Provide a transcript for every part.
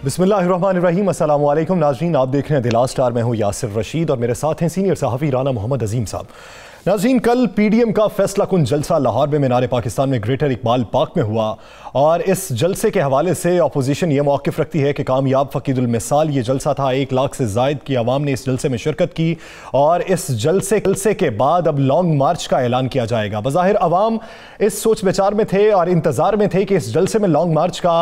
बिस्मिल्लाहिर्रहमानिर्रहीम, अस्सलाम वालेकुम नाज़रीन, आप देख रहे हैं दिला स्टार। मैं हूँ यासिर रशीद और मेरे साथ हैं सीनियर सहाफ़ी राना मोहम्मद अजीम साहब। नाज़रीन, कल पीडीएम का फैसला कुन जलसा लाहौर में मीनार पाकिस्तान में ग्रेटर इकबाल पार्क में हुआ और इस जलसे के हवाले से अपोजिशन ये मौक़िफ़ रखती है कि कामयाब फ़कीदुल मिसाल ये जलसा था। 1 लाख से ज़ायद की आवाम ने इस जलसे में शिरकत की और इस जलसे के बाद अब लॉन्ग मार्च का ऐलान किया जाएगा। बज़ाहिर अवाम इस सोच विचार में थे और इंतज़ार में थे कि इस जलसे में लॉन्ग मार्च का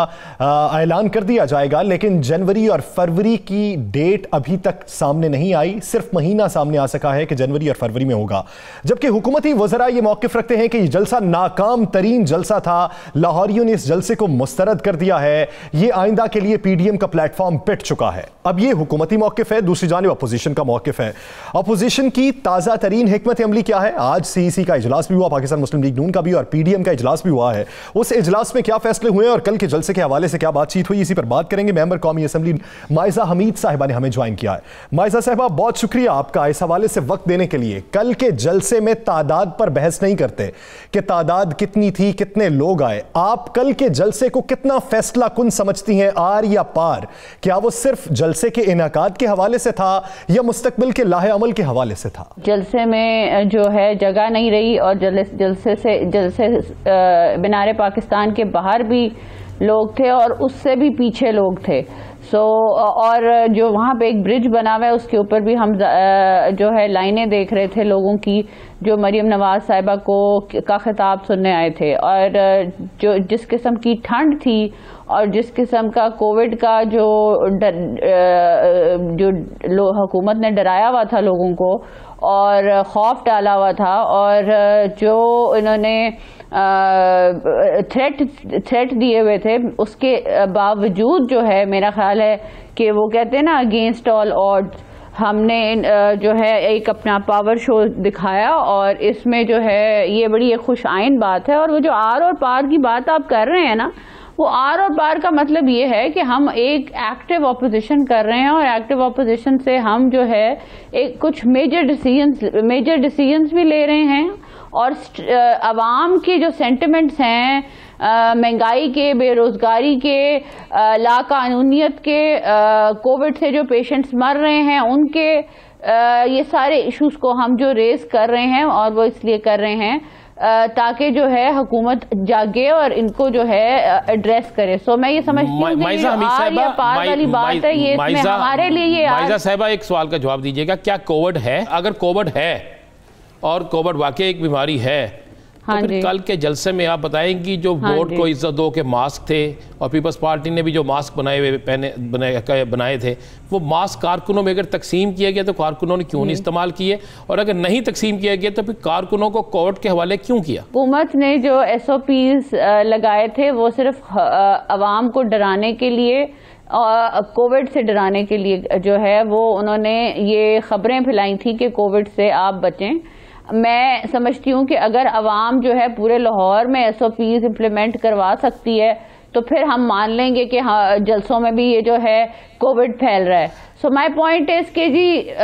ऐलान कर दिया जाएगा, लेकिन जनवरी और फरवरी की डेट अभी तक सामने नहीं आई। सिर्फ महीना सामने आ सका है कि जनवरी और फरवरी में होगा, जबकि हुकूमती वज़रा ये मौक़िफ़ रखते हैं कि ये जलसा नाकाम तरीन जलसा था। लाहौरियों ने इस जलसे को मुस्तरद कर दिया है। ये आइंदा के लिए पीडीएम का प्लेटफॉर्म पिट चुका है। अब ये हुकूमती मौक़िफ़ है, दूसरी जानिब अपोजिशन का मौक़िफ़ है। अपोजिशन की ताज़ा तरीन हिकमत अमली क्या है? आज सीईसी का इजलास भी हुआ, पाकिस्तान मुस्लिम लीग नून का भी, और पीडीएम का इजलास भी हुआ है। उस इजलास में क्या फैसले हुए और कल के जलसे के हवाले से क्या बातचीत हुई, इसी पर बात करेंगे। मेंबर कौमी असम्बली माइजा हमीद साहिबा ने हमें ज्वाइन किया है। माइजा साहिबा, बहुत शुक्रिया आपका इस हवाले से वक्त देने के लिए। कल के जलसे में तादाद पर बहस नहीं करते कि तादाद कितनी थी, कितने लोग आए। आप कल के जलसे को कितना फैसला कुन समझती हैं, आर या पार? क्या वो सिर्फ जलसे के इनाकाद के हवाले से था या मुस्तकबिल के लाहे अमल के हवाले से था? जलसे में जो है जगह नहीं रही और जलसे मीनार पाकिस्तान के बाहर भी लोग थे और उससे भी पीछे लोग थे। और जो वहाँ पे एक ब्रिज बना हुआ है उसके ऊपर भी हम जो है लाइनें देख रहे थे लोगों की, जो मरियम नवाज साहिबा का खिताब सुनने आए थे। और जो जिस किस्म की ठंड थी और जिस किस्म का कोविड का जो हुकूमत ने डराया हुआ था लोगों को और खौफ डाला हुआ था, और जो इन्होंने थ्रेट दिए हुए थे, उसके बावजूद जो है मेरा ख्याल है कि वो कहते हैं ना अगेंस्ट ऑल ऑड्स, हमने जो है एक अपना पावर शो दिखाया। और इसमें जो है ये बड़ी एक खुश आइन बात है। और वो जो आर और पार की बात आप कर रहे हैं ना, वो आर और पार का मतलब ये है कि हम एक एक्टिव ऑपोजिशन कर रहे हैं और एक्टिव ऑपोजिशन से हम जो है एक कुछ मेजर डिसीजंस भी ले रहे हैं। और अवाम के जो सेंटिमेंट्स हैं, महंगाई के, बेरोजगारी के, लाकानूनियत के, कोविड से जो पेशेंट्स मर रहे हैं उनके, ये सारे इश्यूज को हम जो रेज कर रहे हैं, और वो इसलिए कर रहे हैं ताकि जो है हुकूमत जागे और इनको जो है एड्रेस करे। सो मैं ये समझती हूँ कि आर या पार वाली बात है, ये इसमें हमारे लिए ये। माइजा साहिबा, एक सवाल का जवाब दीजिएगा, क्या कोविड है? अगर कोविड है और कोविड वाकई एक बीमारी है, तो फिर कल के जलसे में आप बताएंगी जो वोट को इज्जत दो के मास्क थे, और पीपल्स पार्टी ने भी जो मास्क बनाए थे, वो मास्क कारकुनों में अगर तकसीम किया गया तो कारकुनों ने क्यों नहीं इस्तेमाल किए, और अगर नहीं तकसीम किया गया तो फिर कारकुनों को कोविड के हवाले क्यों किया? हुकूमत ने जो SOPs लगाए थे वो सिर्फ अवाम को डराने के लिए, कोविड से डराने के लिए जो है वो उन्होंने ये खबरें फैलाई थी कि कोविड से आप बचें। मैं समझती हूँ कि अगर अवाम जो है पूरे लाहौर में SOPs इम्प्लीमेंट करवा सकती है तो फिर हम मान लेंगे कि हाँ, जलसों में भी ये जो है कोविड फैल रहा है। सो माय पॉइंट इज कि जी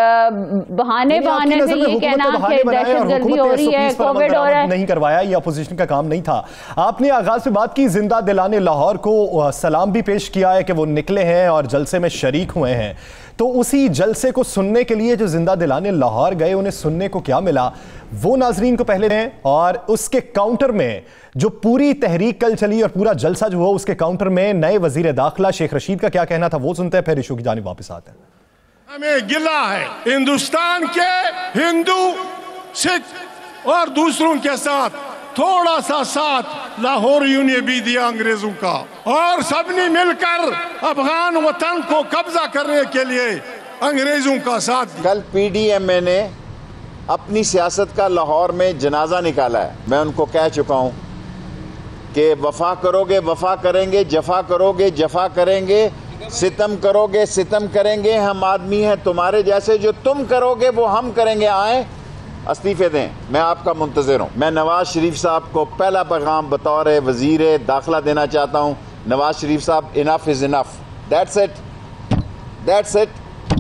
बहाने से ये कहना कि दहशतगर्दी हो रही है, कोविड हो रहा है, नहीं करवाया, ये अपोजिशन का काम नहीं था। आपने आगाज में बात की जिंदा दिलाने लाहौर को, सलाम भी पेश किया है कि वो निकले हैं और जलसे में शरीक हुए हैं। तो उसी जलसे को सुनने के लिए जो जिंदा दिलाने लाहौर गए, उन्हें सुनने को क्या मिला वो नाजरीन को पहले दें, और उसके काउंटर में जो पूरी तहरीक कल चली और पूरा जलसा जो हुआ उसके काउंटर में नए वजीर दाखिला शेख रशीद का क्या कहना था वो सुनते हैं, फिर इशू की जानिब वापस आते हैं। हमें गिला है हिंदुस्तान के हिंदू, सिख और दूसरों के साथ थोड़ा सा साथ लाहौरियों ने भी दिया अंग्रेजों का, और सबने मिलकर अफगान वतन को कब्जा करने के लिए अंग्रेजों का साथ। कल PDMA ने अपनी सियासत का लाहौर में जनाजा निकाला है। मैं उनको कह चुका हूं कि वफा करोगे वफा करेंगे, जफा करोगे जफा करेंगे, सितम करोगे सितम करेंगे, हम आदमी हैं तुम्हारे जैसे, जो तुम करोगे वो हम करेंगे, आए इस्तीफे दें। मैं आपका मुंतज़िर हूँ। मैं नवाज शरीफ साहब को पहला पैगाम बतौर वज़ीर दाखिला देना चाहता हूँ। नवाज शरीफ साहब, enough is enough, that's it, that's it.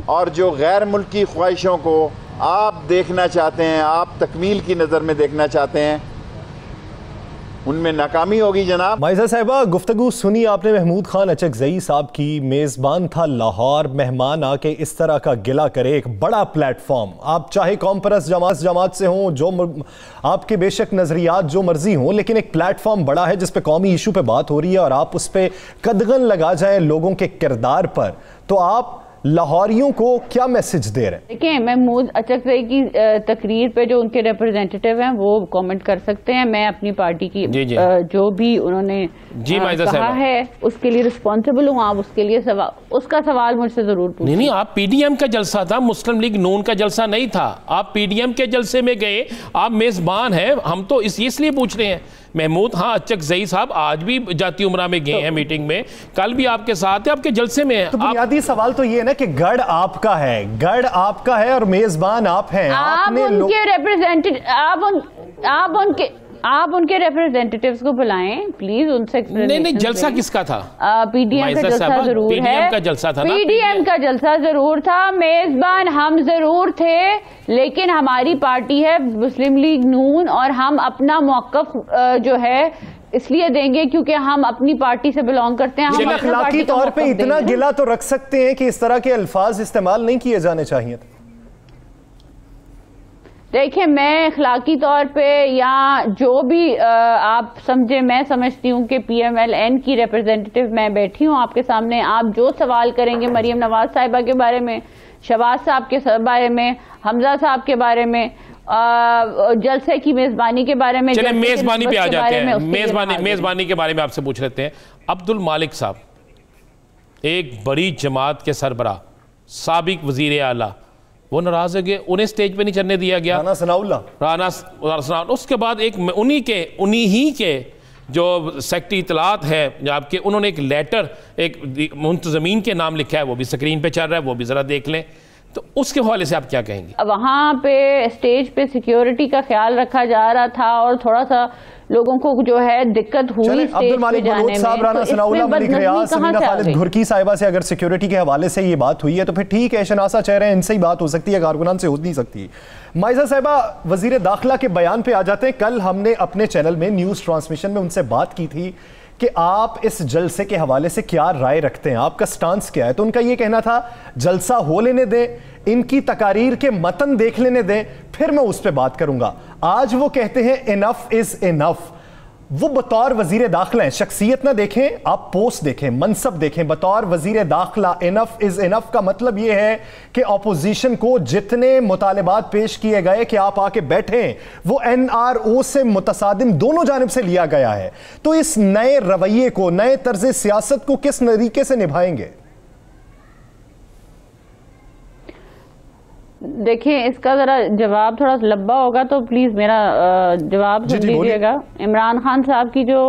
और जो गैर मुल्की ख्वाहिशों को आप देखना चाहते हैं, आप तकमील की नज़र में देखना चाहते हैं, उनमें नाकामी होगी जनाब। माइजा साहिबा, गुफ्तगू सुनी आपने महमूद खान अचकजई साहब की। मेज़बान था लाहौर, मेहमान आके इस तरह का गिला करे। एक बड़ा प्लेटफॉर्म, आप चाहे कौम परस्त जमात से हों, जो आपके बेशक नजरियात जो मर्जी हों, लेकिन एक प्लेटफॉर्म बड़ा है जिस पे कौमी इशू पे बात हो रही है और आप उस पर कदगन लगा जाएं लोगों के किरदार पर, तो आप लाहौरियों को क्या मैसेज दे रहे हैं? देखिए, महमूद अचकजई की तकरीर पे जो उनके रिप्रेजेंटेटिव हैं वो कमेंट कर सकते हैं। मैं अपनी पार्टी की जो भी उन्होंने कहा है उसके लिए रिस्पॉन्सिबल हूँ। आप उसके लिए उसका सवाल मुझसे जरूर पूछिए। नहीं, आप पीडीएम का जलसा था, मुस्लिम लीग नून का जलसा नहीं था। आप पीडीएम के जलसे में गए, आप मेजबान हैं। हम तो इसलिए पूछ रहे हैं। महमूद हाँ अचकजई साहब आज भी जाती उमरा में गए हैं मीटिंग में, कल भी आपके साथ है, आपके जलसे में है। तो बुनियादी सवाल तो ये है ना कि गढ़ आपका है, गढ़ आपका है और मेजबान आप हैं। आप उनके रिप्रेजेंटेटिव, आप उनके रिप्रेजेंटेटिव्स को बुलाएं प्लीज, उनसे नहीं, जलसा किसका था? पीडीएम का जलसा जरूर है। पीडीएम का जलसा था ना? पीडीएम का जलसा जरूर था, मेजबान हम जरूर थे, लेकिन हमारी पार्टी है मुस्लिम लीग नून और हम अपना मौक़िफ़ जो है इसलिए देंगे क्योंकि हम अपनी पार्टी से बिलोंग करते हैं। हम अखलाकी तौर पे इतना गिला तो रख सकते हैं कि इस तरह के अल्फाज इस्तेमाल नहीं किए जाने चाहिए। देखिए, मैं अखलाकी तौर पे या जो भी आप समझे, मैं समझती हूँ कि PMLN की रिप्रेजेंटेटिव मैं बैठी हूँ आपके सामने। आप जो सवाल करेंगे मरियम नवाज साहिबा के बारे में, शहबाज साहब के बारे में, हमजा साहब के बारे में, जलसे की मेजबानी के बारे में, चलिए मेजबानी पे आ जाते हैं। मेजबानी के बारे में आपसे पूछ लेते हैं। अब्दुल मालिक साहब एक बड़ी जमात के सरबराह, साबिक वजीर आला, वो नाराज हो गए, उन्हें स्टेज पे नहीं चढ़ने दिया गया। राना सनाउल्लाह। उसके बाद एक उन्हीं ही के जो सेक्रेटरी इतलात है आपके, उन्होंने एक लेटर एक मुंतजमीन के नाम लिखा है, वो भी स्क्रीन पे चल रहा है, वो भी जरा देख लें। तो उसके हवाले से आप क्या कहेंगे? वहाँ पे स्टेज पे सिक्योरिटी का ख्याल रखा जा रहा था और थोड़ा सा लोगों को जो है दिक्कत हुई अब्दुल मालिक बलोच साहब, राना सनाउल्लाह, मलिक रियाज, समीना खालिद घुरकी साहिबा से अगर सिक्योरिटी के हवाले से ये बात हुई है तो फिर ठीक है, शनासा चेहरे इनसे ही बात हो सकती है, कारकुनान से हो नहीं सकती। माइजा साहिबा, वजीर दाखिला के बयान पे आ जाते हैं। कल हमने अपने चैनल में न्यूज ट्रांसमिशन में उनसे बात की थी कि आप इस जलसे के हवाले से क्या राय रखते हैं, आपका स्टांस क्या है। तो उनका यह कहना था जलसा हो लेने दें, इनकी तकारीर के मतन देख लेने दें, फिर मैं उस पर बात करूंगा। आज वो कहते हैं इनफ इज इनफ। वो बतौर वजीर दाखिला है, शख्सियत ना देखें, आप पोस्ट देखें, मनसब देखें। बतौर वजीर दाखिला इनफ इज इनफ का मतलब यह है कि अपोजिशन को जितने मुतालिबात पेश किए गए कि आप आके बैठें, वो NRO से मुतसादिम दोनों जानिब से लिया गया है। तो इस नए रवैये को, नए तर्ज सियासत को किस तरीके से निभाएंगे? देखिए, इसका जरा जवाब थोड़ा लंबा होगा तो प्लीज मेरा जवाब सुन लीजिएगा। इमरान खान साहब की जो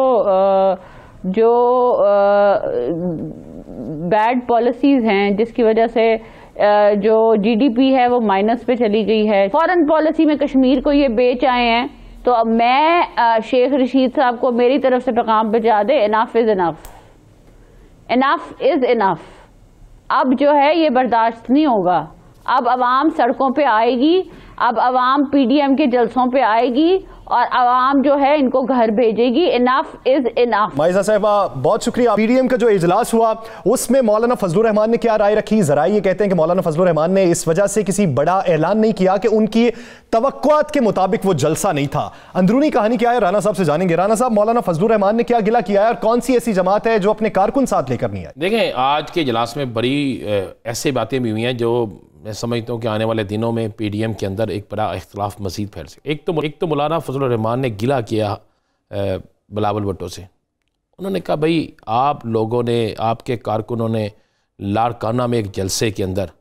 बैड पॉलिसीज हैं, जिसकी वजह से जो GDP है वो माइनस पे चली गई है, फॉरेन पॉलिसी में कश्मीर को ये बेच आए हैं, तो अब मैं शेख रशीद साहब को मेरी तरफ से पैगाम भिजा दे, enough is enough, enough is enough. अब जो है ये बर्दाश्त नहीं होगा। अब अवाम सड़कों पे आएगी, अब अवाम PDM के जलसों पे आएगी और अवाम जो है इनको घर भेजेगी। Enough is enough. माइजा साहिबा, बहुत शुक्रिया। PDM का जो इजलास हुआ उसमें मौलाना फजलुर रहमान ने क्या राय रखी? जरा ये कहते हैं कि मौलाना फजलुर रहमान ने इस वजह से किसी बड़ा ऐलान नहीं किया कि उनकी तवक्कुआत के मुताबिक वो जलसा नहीं था। अंदरूनी कहानी क्या है, राना साहब से जानेंगे। राना साहब, मौलाना फजलुर रहमान ने क्या गिला किया है और कौन सी ऐसी जमात है जो अपने कारकुन साथ लेकर नहीं आई? देखें, आज के इजलास में बड़ी ऐसी बातें भी हुई हैं जो मैं समझता हूँ कि आने वाले दिनों में PDM के अंदर एक बड़ा इख्तलाफ मज़ीद फैल सके। एक तो मौलाना फजलुर रहमान ने गिला किया बिलावल भुट्टो से। उन्होंने कहा, भाई आप लोगों ने, आपके कारकुनों ने लाड़काना में एक जलसे के अंदर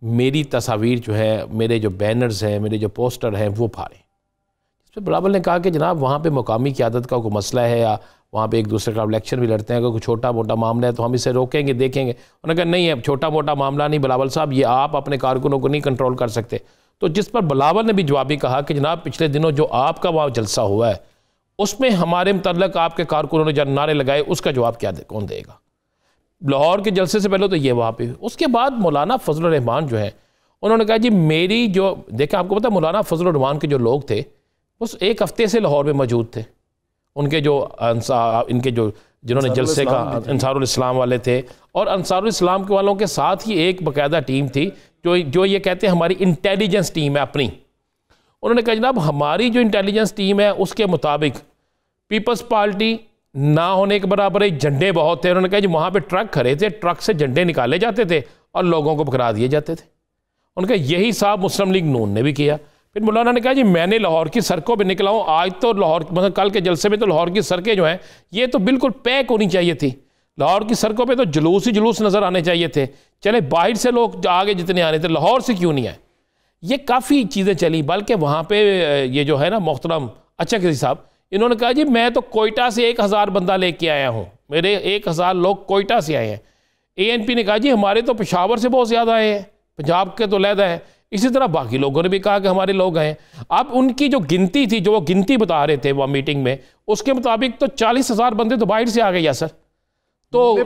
मेरी तस्वीर जो है, मेरे जो बैनर्स हैं, मेरे जो पोस्टर हैं वो फाड़े। इस पर बिलावल ने कहा कि जनाब वहाँ पे मुकामी क़यादत का कोई मसला है या वहाँ पे एक दूसरे का इलेक्शन भी लड़ते हैं, अगर कोई छोटा मोटा मामला है तो हम इसे रोकेंगे, देखेंगे। उन्होंने कहा नहीं है, छोटा मोटा मामला नहीं बिलावल साहब, ये आप अपने कारकुनों को नहीं कंट्रोल कर सकते। तो जिस पर बिलावल ने भी जवाबी कहा कि जनाब पिछले दिनों जो आपका वहाँ जलसा हुआ है उसमें हमारे मुतल्लक आपके कारकुनों ने जब नारे लगाए, उसका जवाब कौन देगा? लाहौर के जलसे से पहले तो ये वहाँ पे। उसके बाद मौलाना फजलुर रहमान जो है, उन्होंने कहा जी मेरी जो, देखें आपको पता है मौलाना फजलुर रहमान के जो लोग थे उस एक हफ्ते से लाहौर में मौजूद थे, उनके जो इनके जो जिन्होंने जलसे का अंसारुल इस्लाम वाले थे, और अंसारुल इस्लाम के वालों के साथ ही एक बाकायदा टीम थी जो ये कहते हैं हमारी इंटेलिजेंस टीम है अपनी। उन्होंने कहा जनाब हमारी जो इंटेलिजेंस टीम है उसके मुताबिक पीपल्स पार्टी ना होने के बराबर है, झंडे बहुत थे। उन्होंने कहा जी वहाँ पे ट्रक खड़े थे, ट्रक से झंडे निकाले जाते थे और लोगों को पकड़ा दिए जाते थे। उनका यही साहब मुस्लिम लीग नून ने भी किया। फिर मौलाना ने कहा जी मैंने लाहौर की सड़कों पे निकला हूँ, आज तो लाहौर मतलब कल के जलसे में तो लाहौर की सड़कें जो हैं ये तो बिल्कुल पैक होनी चाहिए थी, लाहौर की सड़कों पे तो जुलूस ही जुलूस नज़र आने चाहिए थे। चले बाहर से लोग आगे जितने आने थे, लाहौर से क्यों नहीं आए? ये काफ़ी चीज़ें चली। बल्कि वहाँ पे ये जो है ना मोहतरम अच्छा किसी साहब, इन्होंने कहा जी मैं तो कोयटा से 1000 बंदा लेके आया हूँ, मेरे 1000 लोग कोयटा से आए हैं। ANP ने कहा जी हमारे तो पेशावर से बहुत ज़्यादा आए हैं, पंजाब के तो लहदा है। इसी तरह बाकी लोगों ने भी कहा कि हमारे लोग हैं। अब उनकी जो गिनती थी, जो वो गिनती बता रहे थे वह मीटिंग में, उसके मुताबिक तो 40,000 बंदे तो बाहर से आ गए या सर, तो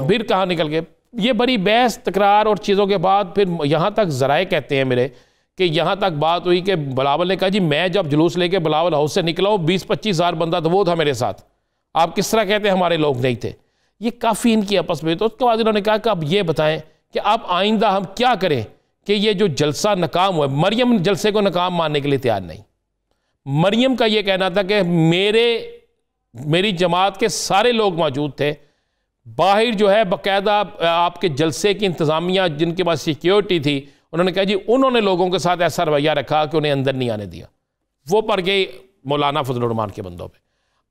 फिर कहाँ निकल गए? ये बड़ी बहस तकरार और चीज़ों के बाद फिर यहाँ तक ज़राए कहते हैं मेरे कि यहाँ तक बात हुई कि बिलावल ने कहा जी मैं जब जुलूस लेके बिलावल हाउस से निकला हूँ 20-25 हज़ार बंदा तो वो था मेरे साथ, आप किस तरह कहते हैं हमारे लोग नहीं थे? ये काफ़ी इनकी आपस में। तो उसके बाद इन्होंने कहा कि अब ये बताएं कि अब आइंदा हम क्या करें कि ये जो जलसा नाकाम हुआ। मरियम जलसे को नाकाम मानने के लिए तैयार नहीं। मरियम का ये कहना था कि मेरी जमात के सारे लोग मौजूद थे, बाहर जो है बाकायदा आपके जलसे की इंतज़ामिया जिनके पास सिक्योरिटी थी, उन्होंने कहा जी उन्होंने लोगों के साथ ऐसा रवैया रखा कि उन्हें अंदर नहीं आने दिया। वो पड़ गए मौलाना फजलुर रहमान के बंदों पे।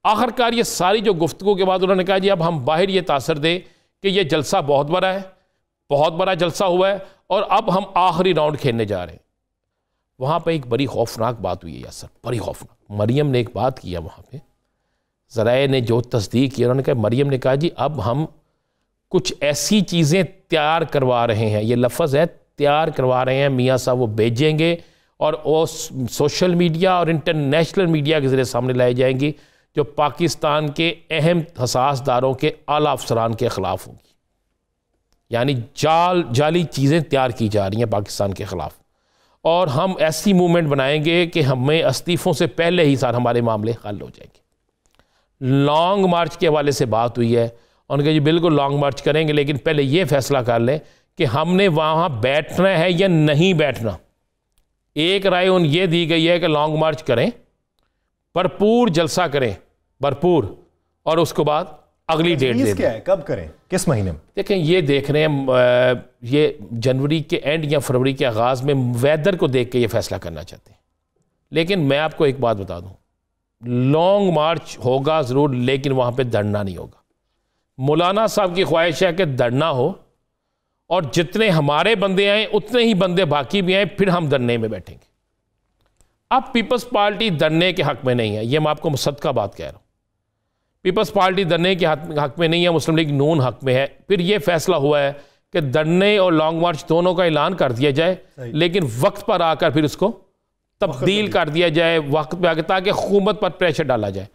आखिरकार ये सारी जो गुफ्तगू के बाद उन्होंने कहा जी अब हम बाहर ये तासर दें कि ये जलसा बहुत बड़ा है, बहुत बड़ा जलसा हुआ है और अब हम आखिरी राउंड खेलने जा रहे हैं। वहाँ पर एक बड़ी खौफनाक बात हुई है यासर, बड़ी खौफनाक। मरियम ने एक बात किया वहाँ पर, ज़राए ने जो तस्दीक की, उन्होंने कहा मरियम ने कहा जी अब हम कुछ ऐसी चीज़ें तैयार करवा रहे हैं, ये लफ्ज़ है तैयार करवा रहे हैं, मियाँ साहब वो भेजेंगे और वो सोशल मीडिया और इंटरनेशनल मीडिया के ज़रिए सामने लाई जाएंगी जो पाकिस्तान के अहम हसासदारों के आला अफसरान के ख़िलाफ़ होंगी। यानी जाली चीज़ें तैयार की जा रही हैं पाकिस्तान के ख़िलाफ़, और हम ऐसी मूवमेंट बनाएंगे कि हमें इस्तीफ़ों से पहले ही सारे हमारे मामले हल हो जाएंगे। लॉन्ग मार्च के हवाले से बात हुई है, उन्होंने कहा जी बिल्कुल लॉन्ग मार्च करेंगे, लेकिन पहले ये फैसला कर लें कि हमने वहाँ बैठना है या नहीं बैठना। एक राय उन ये दी गई है कि लॉन्ग मार्च करें, भरपूर जलसा करें, भरपूर, और उसके बाद अगली डेट दे दें। कब करें, किस महीने में? देखें ये देख रहे हैं ये जनवरी के एंड या फरवरी के आगाज़ में वेदर को देख के ये फैसला करना चाहते हैं। लेकिन मैं आपको एक बात बता दूँ, लॉन्ग मार्च होगा ज़रूर, लेकिन वहाँ पे धरना नहीं होगा। मौलाना साहब की ख्वाहिश है कि धरना हो और जितने हमारे बंदे आए उतने ही बंदे बाकी भी आए, फिर हम धरने में बैठेंगे। अब पीपल्स पार्टी धरने के हक़ में नहीं है, ये मैं आपको मुसद्दक़ा बात कह रहा हूँ। पीपल्स पार्टी धरने के हक़ में नहीं है, मुस्लिम लीग नून हक़ में है। फिर ये फैसला हुआ है कि धरने और लॉन्ग मार्च दोनों का ऐलान कर दिया जाए, लेकिन वक्त पर आकर फिर उसको तब्दील कर दिया जाए वक्त पे आगे, ताकि हुकूमत पर प्रेशर डाला जाए।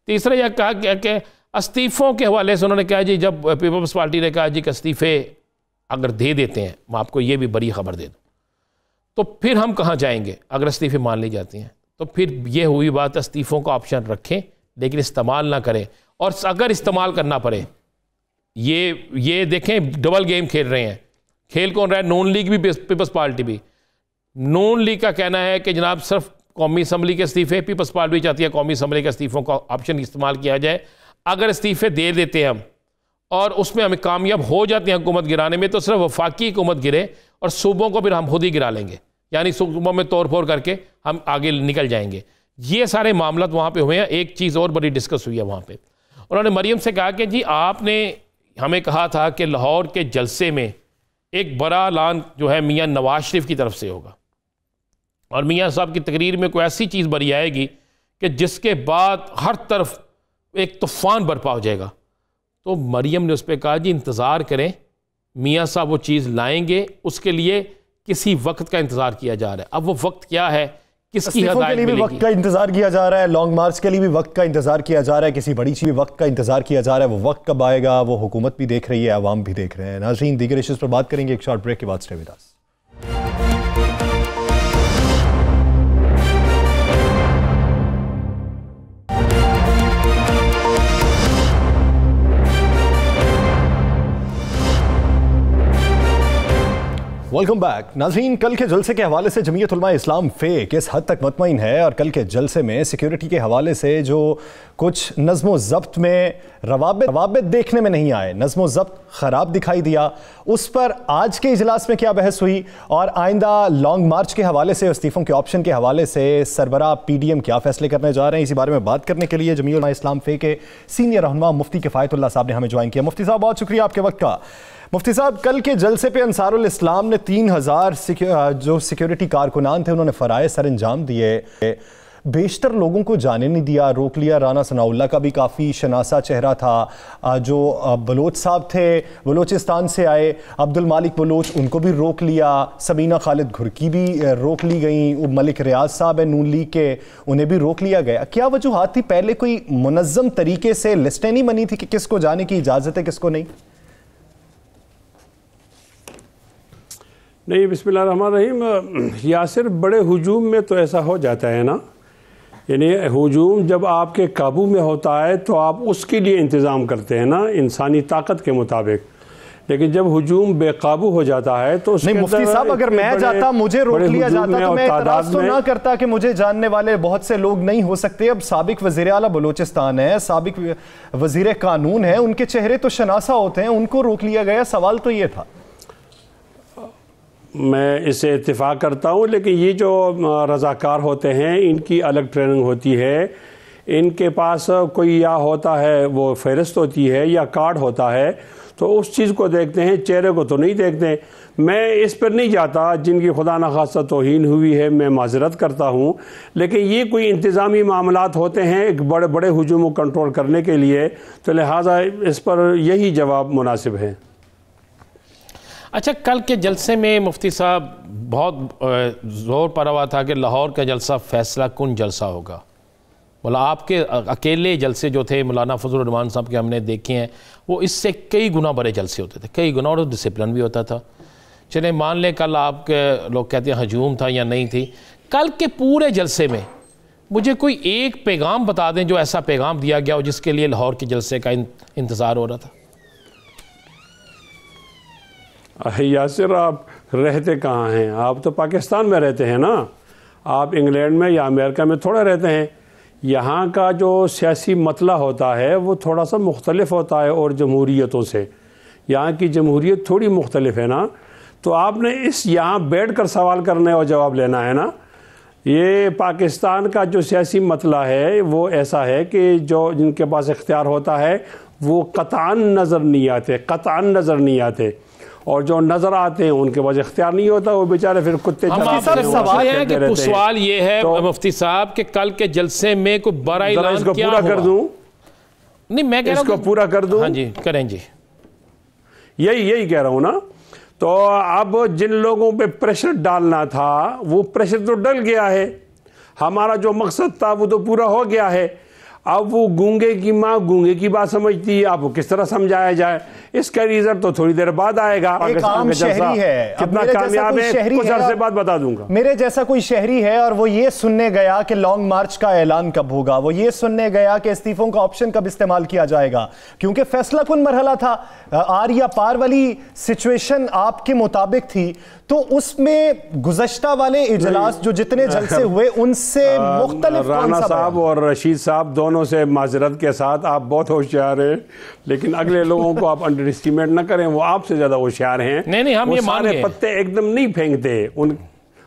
तीसरा यह कहा गया कि इस्तीफ़ों के हवाले से उन्होंने कहा जी, जब पीपल्स पार्टी ने कहा जी कि इस्तीफ़े अगर दे देते हैं, मैं आपको ये भी बड़ी खबर दे दूँ, तो फिर हम कहाँ जाएंगे? अगर इस्तीफ़े मान ली जाती हैं तो फिर ये हुई बात, इस्तीफ़ों का ऑप्शन रखें लेकिन इस्तेमाल ना करें, और अगर इस्तेमाल करना पड़े, ये देखें डबल गेम खेल रहे हैं। खेल कौन रहा है? नून लीग भी, पीपल्स पार्टी भी। नून लीग का कहना है कि जनाब सिर्फ कौमी असम्बली के इस्तीफ़े, पीपल्स पार्टी चाहती है कौमी असम्बली के इस्तीफ़ों का ऑप्शन इस्तेमाल किया जाए। अगर इस्तीफ़े दे देते हैं हम और उसमें हमें कामयाब हो जाते हैं हुकूमत गिराने में, तो सिर्फ वफाकी हुकूमत गिरे और सूबों को फिर हम खुद ही गिरा लेंगे, यानी सूबों में तोड़ फोड़ करके हम आगे निकल जाएंगे। ये सारे मामला वहाँ पे हुए हैं। एक चीज़ और बड़ी डिस्कस हुई है वहाँ पे, उन्होंने मरियम से कहा कि जी आपने हमें कहा था कि लाहौर के जलसे में एक बड़ा ऐलान जो है मियाँ नवाज शरीफ की तरफ से होगा, और मियाँ साहब की तकरीर में कोई ऐसी चीज़ बरी आएगी कि जिसके बाद हर तरफ एक तूफ़ान बरपा हो जाएगा। तो मरियम ने उस पर कहा जी इंतज़ार करें, मियाँ साहब वो चीज़ लाएंगे, उसके लिए किसी वक्त का इंतज़ार किया जा रहा है। अब वो वक्त क्या है, किसकी हिदायत मिलेगी? वक्त का इंतजार किया जा रहा है, लॉन्ग मार्च के लिए भी वक्त का इंतजार किया जा रहा है, किसी बड़ी चीज़ वक्त का इंतजार किया जा रहा है। वो वक्त कब आएगा वो हुकूमत भी देख रही है, अवाम भी देख रहे हैं। नाज़रीन, दीगर इश्यूज़ पर बात करेंगे एक शॉर्ट ब्रेक के बाद। Stay with us. Welcome back नाज़रीन। कल के जलसे के हवाले से जमीयत उलमा इस्लाम फे किस हद तक मुतमईन है और कल के जलसे में सिक्योरिटी के हवाले से जो कुछ नज़्म ज़ब्त में रवाबित देखने में नहीं आए, नज़्म ज़ब्त ख़राब दिखाई दिया, उस पर आज के इजलास में क्या बहस हुई और आइंदा लॉन्ग मार्च के हवाले से, इस्तीफ़ों के ऑप्शन के हवाले से सरबराह PDM क्या फैसले करने जा रहे हैं, इसी बारे में बात करने के लिए जमीयत उलमा इस्लाम फे के सीनियर रहनुमा मुफ्ती किफ़ायतुल्लाह साहब ने हमें ज्वाइन किया। मुफ्ती साहब बहुत शुक्रिया आपके वक्त का। मुफ्ती साहब, कल के जलसे पे अंसारुल इस्लाम ने 3000 जो सिक्योरिटी कारकुनान थे उन्होंने फ़राइज़ सर अंजाम दिए, बेशतर लोगों को जाने नहीं दिया, रोक लिया। राना सनाउल्लाह का भी काफ़ी शनासा चेहरा था, जो बलोच साहब थे बलोचिस्तान से आए, अब्दुल मालिक बलोच, उनको भी रोक लिया, सबीना खालिद घुरकी भी रोक ली गई, मलिक रियाज साहब है नून लीग के, उन्हें भी रोक लिया गया। क्या वजूहात थी? पहले कोई मुनज़्ज़म तरीके से लिस्टें नहीं बनी थी कि किसको जाने की इजाज़त है किसको नहीं? नहीं, बिस्मिल्लाहिर्रहमानिर्रहीम। यासिर, बड़े हुजूम में तो ऐसा हो जाता है ना, यानी हुजूम जब आपके काबू में होता है तो आप उसके लिए इंतज़ाम करते हैं ना, इंसानी ताकत के मुताबिक। लेकिन जब हुजूम बेकाबू हो जाता है तो नहीं मुफ्ती साहब, अगर मैं जाता, मुझे रोक लिया जाता तो मैं इतराज़ तो ना करता कि मुझे जानने वाले बहुत से लोग नहीं हो सकते। अब साबिक वज़ीर आला बलूचिस्तान है, साबिक वज़ीर कानून है, उनके चेहरे तो शनासा होते हैं, उनको रोक लिया गया। सवाल तो ये था। मैं इससे इत्तेफाक करता हूँ, लेकिन ये जो रज़ाकार होते हैं इनकी अलग ट्रेनिंग होती है, इनके पास कोई या होता है वो फ़हरिस्त होती है या कार्ड होता है, तो उस चीज़ को देखते हैं, चेहरे को तो नहीं देखते। मैं इस पर नहीं जाता, जिनकी खुदा न खास्ता तौहीन हुई है मैं माजरत करता हूँ, लेकिन ये कोई इंतज़ामी मामलात होते हैं एक बड़े बड़े हुजूम को कंट्रोल करने के लिए, तो लिहाजा इस पर यही जवाब मुनासिब है। अच्छा, कल के जलसे में मुफ्ती साहब बहुत ज़ोर पड़ा हुआ था कि लाहौर का जलसा फैसला कुन जलसा होगा। बोला आपके अकेले जलसे जो थे मौलाना फजल रहमान साहब के हमने देखे हैं, वो इससे कई गुना बड़े जलसे होते थे, कई गुना, और डिसिप्लिन भी होता था। चले मान लें कल आपके लोग कहते हैं हजूम था या नहीं थी, कल के पूरे जलसे में मुझे कोई एक पैगाम बता दें जो ऐसा पैगाम दिया गया हो जिसके लिए लाहौर के जलसे का इंतज़ार हो रहा था। यासिर, आप रहते कहाँ हैं? आप तो पाकिस्तान में रहते हैं ना, आप इंग्लैंड में या अमेरिका में थोड़ा रहते हैं। यहाँ का जो सियासी मतला होता है वो थोड़ा सा मुख्तलिफ होता है और जमहूरियतों से। यहाँ की जमहूरियत थोड़ी मुख्तलिफ है ना, तो आपने इस यहाँ बैठ कर सवाल करने और जवाब लेना है ना। ये पाकिस्तान का जो सियासी मतला है वो ऐसा है कि जो जिनके पास इख्तियार होता है वो कतान नज़र नहीं आते, कतान नज़र नहीं आते, और जो नजर आते हैं उनके पास इख्तियार नहीं होता, वो बेचारे फिर कुत्ते सवाल ये है तो, मुफ्ती साहब के कल के जलसे में कोई बड़ा ऐलान इसको पूरा कर दूं? नहीं, मैं कह रहा हूं इसको पूरा कर दूं? हाँ जी, करें जी। यही कह रहा हूं ना। तो अब जिन लोगों पे प्रेशर डालना था वो प्रेशर तो डल गया है, हमारा जो मकसद था वो तो पूरा हो गया है। अब वो गूंगे की माँ गूंगे की बात समझती है, आपको किस तरह समझाया जाए, इसका रिजल्ट तो थोड़ी देर बाद आएगा। एक आम शहरी है, कितना कामयाब है कुछ अर्से बाद बता दूंगा। मेरे जैसा कोई शहरी है और वो ये सुनने गया कि लॉन्ग मार्च का ऐलान कब होगा, वो ये सुनने गया कि इस्तीफों का ऑप्शन कब इस्तेमाल किया जाएगा, क्योंकि फैसला कुन मरहला था, आर या पार वाली सिचुएशन आपके मुताबिक थी, तो उसमें गुज़श्ता वाले इजलास जो जितने जलसे हुए उनसे मुख्तलिफ राना साहब और रशीद साहब दोनों से माजरत के साथ आप बहुत होशियार हैं, लेकिन अगले लोगों को आप अंडर एस्टिमेट न करें, वो आपसे ज्यादा होशियार हैं। नहीं, हम ये सारे पत्ते एकदम नहीं फेंकते, उन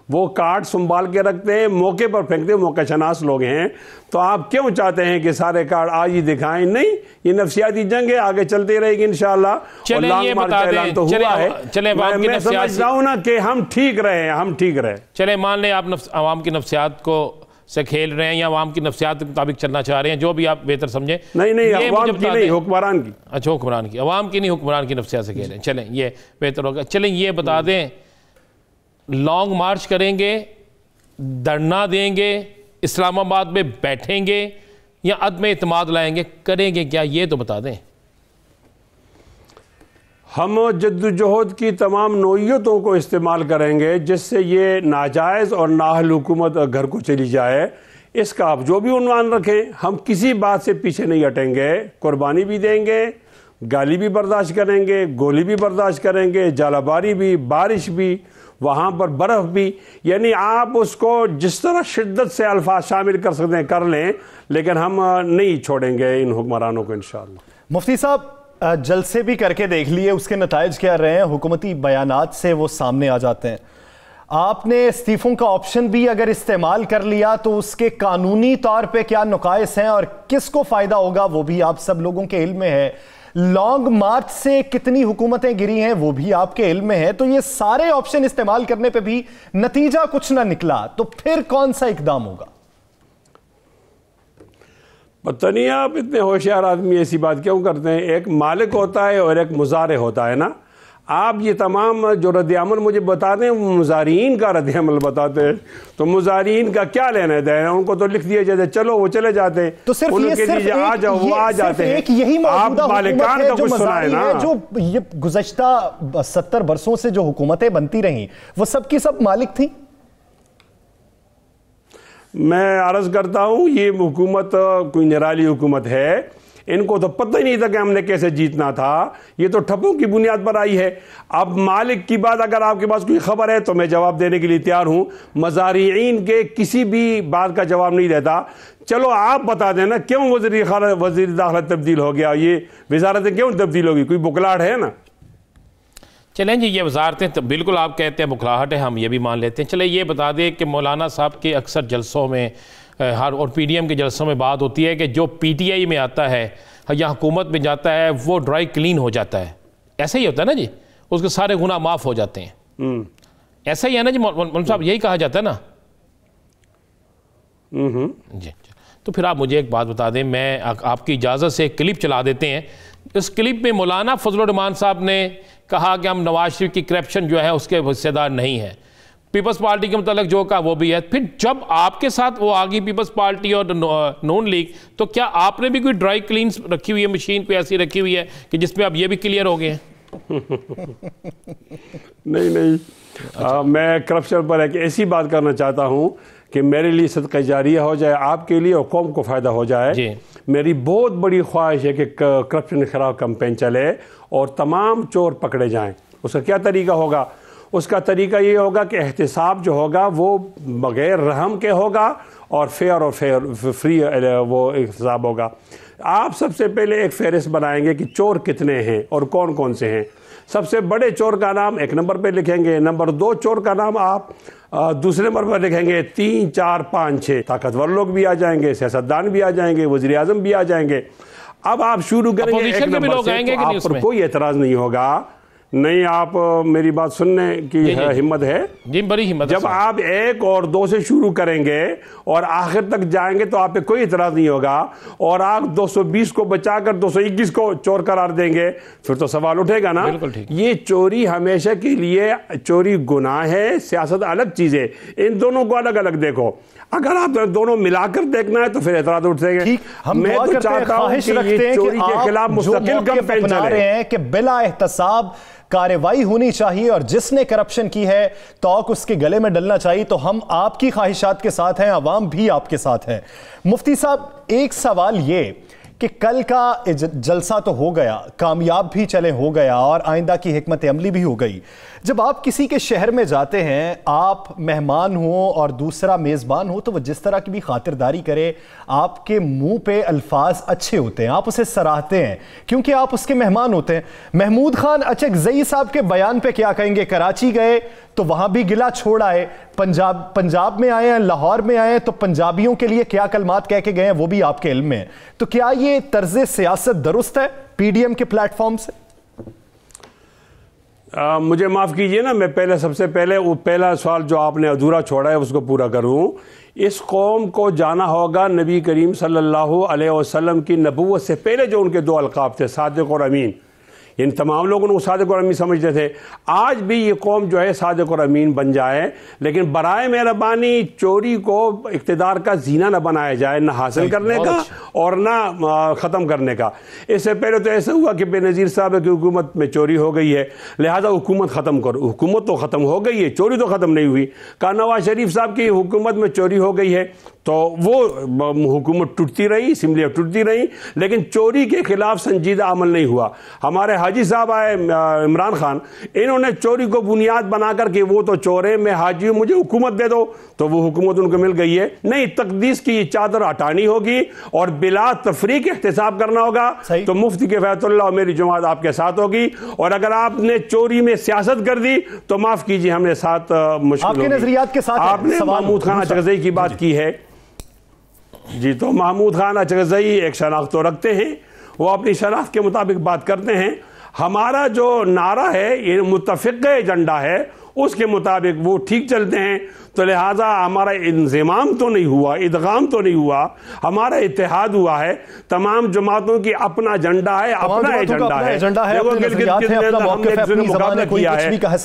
वो कार्ड संभाल के रखते हैं, मौके पर फेंकते, मौका शनास लोग हैं। तो आप क्यों चाहते हैं कि सारे कार्ड आज ही दिखाएं? नहीं, ये नफसियाती जंग है, आगे चलती रहेगी इंशाल्लाह। चले ये बता दें, तो हुआ है, मैं समझ रहा हूं ना कि हम ठीक रहे, हम ठीक रहे। चले मान लें आप आवाम की नफसियात को से खेल रहे हैं या आवाम की नफसियात के मुताबिक चलना चाह रहे हैं, जो भी आप बेहतर समझे। नहीं, अवाम की नहीं, हुक्मरान की। अच्छा, हुक्मरान की, अवाम की नहीं, हुक्मरान की नफसियात से खेल रहे हैं। चलें ये बेहतर होगा। चलें ये बता दें, लॉन्ग मार्च करेंगे, धरना देंगे, इस्लामाबाद में बैठेंगे या अदम इत्माद लाएंगे, करेंगे क्या, ये तो बता दें। हम जद्दोजहद की तमाम नौइयतों को इस्तेमाल करेंगे जिससे ये नाजायज़ और नाअहल हुकूमत घर को चली जाए। इसका आप जो भी उन्वान रखें, हम किसी बात से पीछे नहीं हटेंगे। कुर्बानी भी देंगे, गाली भी बर्दाश्त करेंगे, गोली भी बर्दाश्त करेंगे, जालाबारी भी, बारिश भी, वहाँ पर बर्फ़ भी, यानी आप उसको जिस तरह शिद्दत से अल्फाज शामिल कर सकते हैं कर लें, लेकिन हम नहीं छोड़ेंगे इन हुक्मरानों को इंशाअल्लाह। मुफ्ती साहब, जलसे भी करके देख लिए, उसके नताइज क्या रहे हैं? हुकूमती बयानात से वो सामने आ जाते हैं। आपने इस्तीफों का ऑप्शन भी अगर इस्तेमाल कर लिया तो उसके कानूनी तौर पे क्या नुकाइस हैं और किसको फ़ायदा होगा वो भी आप सब लोगों के इल्म में है। लॉन्ग मार्च से कितनी हुकूमतें गिरी हैं वो भी आपके इल्म में है। तो ये सारे ऑप्शन इस्तेमाल करने पे भी नतीजा कुछ ना निकला, तो फिर कौन सा इकदाम होगा? पता नहीं आप इतने होशियार आदमी ऐसी बात क्यों करते हैं। एक मालिक होता है और एक मुजारे होता है ना। आप ये तमाम जो रद्द-ए-अमल मुझे बताते हैं वो मुजारीन का रद्द-ए-अमल बताते हैं, तो मुजारीन का क्या लेना देना? उनको तो लिख दिया जाते चलो वो चले जाते हैं, तो सिर्फ उनके लिए आ जाओ वो आ जाते हैं। यही आप मालिकान का कुछ सुना है ना। जो ये गुज़श्ता 70 बरसों से जो हुकूमतें बनती रहीं वो सब की सब मालिक थी। मैं अर्ज करता हूँ ये हुकूमत कोई निराली हुकूमत है। इनको तो पता ही नहीं था कि हमने कैसे जीतना था। ये तो ठप्पों की बुनियाद पर आई है। अब मालिक की बात अगर आपके पास कोई खबर है तो मैं जवाब देने के लिए तैयार हूँ। मज़ारिईन के किसी भी बात का जवाब नहीं देता। चलो आप बता देना क्यों वज़ीर दाखिला तब्दील हो गया, ये वजारतें क्यों तब्दील होगी? कोई बुखलाहट है ना? चलें जी, ये वजारतें तो बिल्कुल आप कहते हैं बुखलाहट है, हम ये भी मान लेते हैं। चले ये बता दें कि मौलाना साहब के अक्सर जलसों में हर और PDM के जलसों में बात होती है कि जो PTI में आता है या हुकूमत में जाता है वो ड्राई क्लीन हो जाता है। ऐसा ही होता है ना जी, उसके सारे गुनाह माफ़ हो जाते हैं। ऐसा ही है ना जी मौलाना साहब, यही कहा जाता है ना? जी। तो फिर आप मुझे एक बात बता दें, मैं आपकी इजाज़त से एक क्लिप चला देते हैं। इस क्लिप में मौलाना फजलुर रहमान साहब ने कहा कि हम नवाज शरीफ की करप्शन जो है उसके हिस्सेदार नहीं है। पीपल्स पार्टी के मतलब जो का वो भी है। फिर जब आपके साथ वो आ गई पीपल्स पार्टी और नून लीग, तो क्या आपने भी कोई ड्राई क्लीन रखी हुई है, मशीन पे ऐसी रखी हुई है कि जिसमें आप ये भी क्लियर हो गए हैं? नहीं। मैं करप्शन पर एक ऐसी बात करना चाहता हूँ कि मेरे लिए सदका जारिया हो जाए, आपके लिए और कौम को फ़ायदा हो जाए। मेरी बहुत बड़ी ख्वाहिश है कि करप्शन के खिलाफ कैंपेन चले और तमाम चोर पकड़े जाएं। उसका क्या तरीका होगा? उसका तरीका ये होगा कि एहतिसाब जो होगा वो बग़ैर रहम के होगा और फेयर और फ्री वो एहतिसाब होगा। आप सबसे पहले एक फहरिस्त बनाएंगे कि चोर कितने हैं और कौन कौन से हैं। सबसे बड़े चोर का नाम 1 नंबर पे लिखेंगे, नंबर 2 चोर का नाम आप दूसरे नंबर पर लिखेंगे, 3, 4, 5, 6 ताकतवर लोग भी आ जाएंगे, सियासतदान भी आ जाएंगे, वज़ीर आज़म भी आ जाएंगे। अब आप शुरू करेंगे 1 नंबर से, तो आप पर कोई एतराज़ नहीं होगा। नहीं, आप मेरी बात सुनने की हिम्मत है जी, बड़ी हिम्मत। जब आप 1 और 2 से शुरू करेंगे और आखिर तक जाएंगे तो आप पे कोई इतराज नहीं होगा, और आप 220 को बचाकर 221 को चोर करार देंगे, फिर तो सवाल उठेगा ना। ये चोरी हमेशा के लिए चोरी गुनाह है, सियासत अलग चीज है। इन दोनों को अलग अलग देखो। अगर आप दोनों मिलाकर देखना है तो फिर एतराज उठेंगे। मैं तो चाहता हूं कि ये चोरी के खिलाफ मुस्तकिल कैंपेन चले रहे हैं कि बिला एहतसाब कार्रवाई होनी चाहिए और जिसने करप्शन की है तौक उसके गले में डलना चाहिए। तो हम आपकी ख्वाहिशात के साथ हैं, अवाम भी आपके साथ है। मुफ्ती साहब, एक सवाल ये कि कल का जलसा तो हो गया, कामयाब भी चले हो गया और आइंदा की हिकमत अमली भी हो गई। जब आप किसी के शहर में जाते हैं, आप मेहमान हो और दूसरा मेज़बान हो, तो वह जिस तरह की भी खातिरदारी करे, आपके मुंह पे अल्फाज अच्छे होते हैं, आप उसे सराहते हैं क्योंकि आप उसके मेहमान होते हैं। महमूद खान अचकज़ई साहब के बयान पे क्या कहेंगे? कराची गए तो वहां भी गिला छोड़ आए, पंजाब में आए हैं, लाहौर में आए हैं, तो पंजाबियों के लिए क्या कलमात कह के गए हैं वो भी आपके इल्म में है। तो क्या ये तर्ज सियासत दुरुस्त है PDM के प्लेटफॉर्म से? मुझे माफ़ कीजिए ना, मैं सबसे पहले वो पहला सवाल जो आपने अधूरा छोड़ा है उसको पूरा करूं। इस कौम को जाना होगा नबी करीम सल्लल्लाहु अलैहि वसल्लम की नबूवत से पहले जो उनके 2 अलकाब थे, सादिक और अमीन। इन तमाम लोगों को सादिक और अमीन समझते थे। आज भी ये कौम जो है सादिक और अमीन बन जाए, लेकिन बराए मेहरबानी चोरी को इक़्तिदार का जीना न बनाया जाए, न हासिल करने का और न ख़त्म करने का। इससे पहले तो ऐसा हुआ कि बेनज़ीर साहब की हुकूमत में चोरी हो गई है, लिहाजा हुकूमत ख़त्म करो। हुकूमत तो ख़त्म हो गई है, चोरी तो ख़त्म नहीं हुई। कहा नवाज शरीफ साहब की हुकूमत में चोरी हो गई है, तो वो हुकूमत टूटती रही, असम्बलियाँ टूटती रही, लेकिन चोरी के खिलाफ संजीदा अमल नहीं हुआ। हमारे हाजी साहब आए इमरान खान, इन्होंने चोरी को बुनियाद बनाकर कि वो तो चोर है, मैं हाजी हूँ, मुझे हुकूमत दे दो, तो वो हुकूमत उनको मिल गई है। नहीं, तकदीस की चादर हटानी होगी और बिला तफरीक एहतिसाब करना होगा। तो मुफ्ती किफायतुल्लाह और मेरी जमात आपके साथ होगी, और अगर आपने चोरी में सियासत कर दी तो माफ कीजिए, हमने साथ मुश्किल आपके नजरियात के साथ आपने महमूद खान अचगज़ई की बात की है जी, तो महमूद खान अचगज़ई एक शनाख्त तो रखते हैं, वो अपनी शनाख्त के मुताबिक बात करते हैं। हमारा जो नारा है ये मुत्तफ़िक़ एजेंडा है, उसके मुताबिक वो ठीक चलते हैं, तो लिहाजा हमारा इंज़िमाम तो नहीं हुआ, इदगाम तो नहीं हुआ, हमारा इत्तेहाद हुआ है। तमाम जमातों की अपना एजेंडा है, अपना एजेंडा है,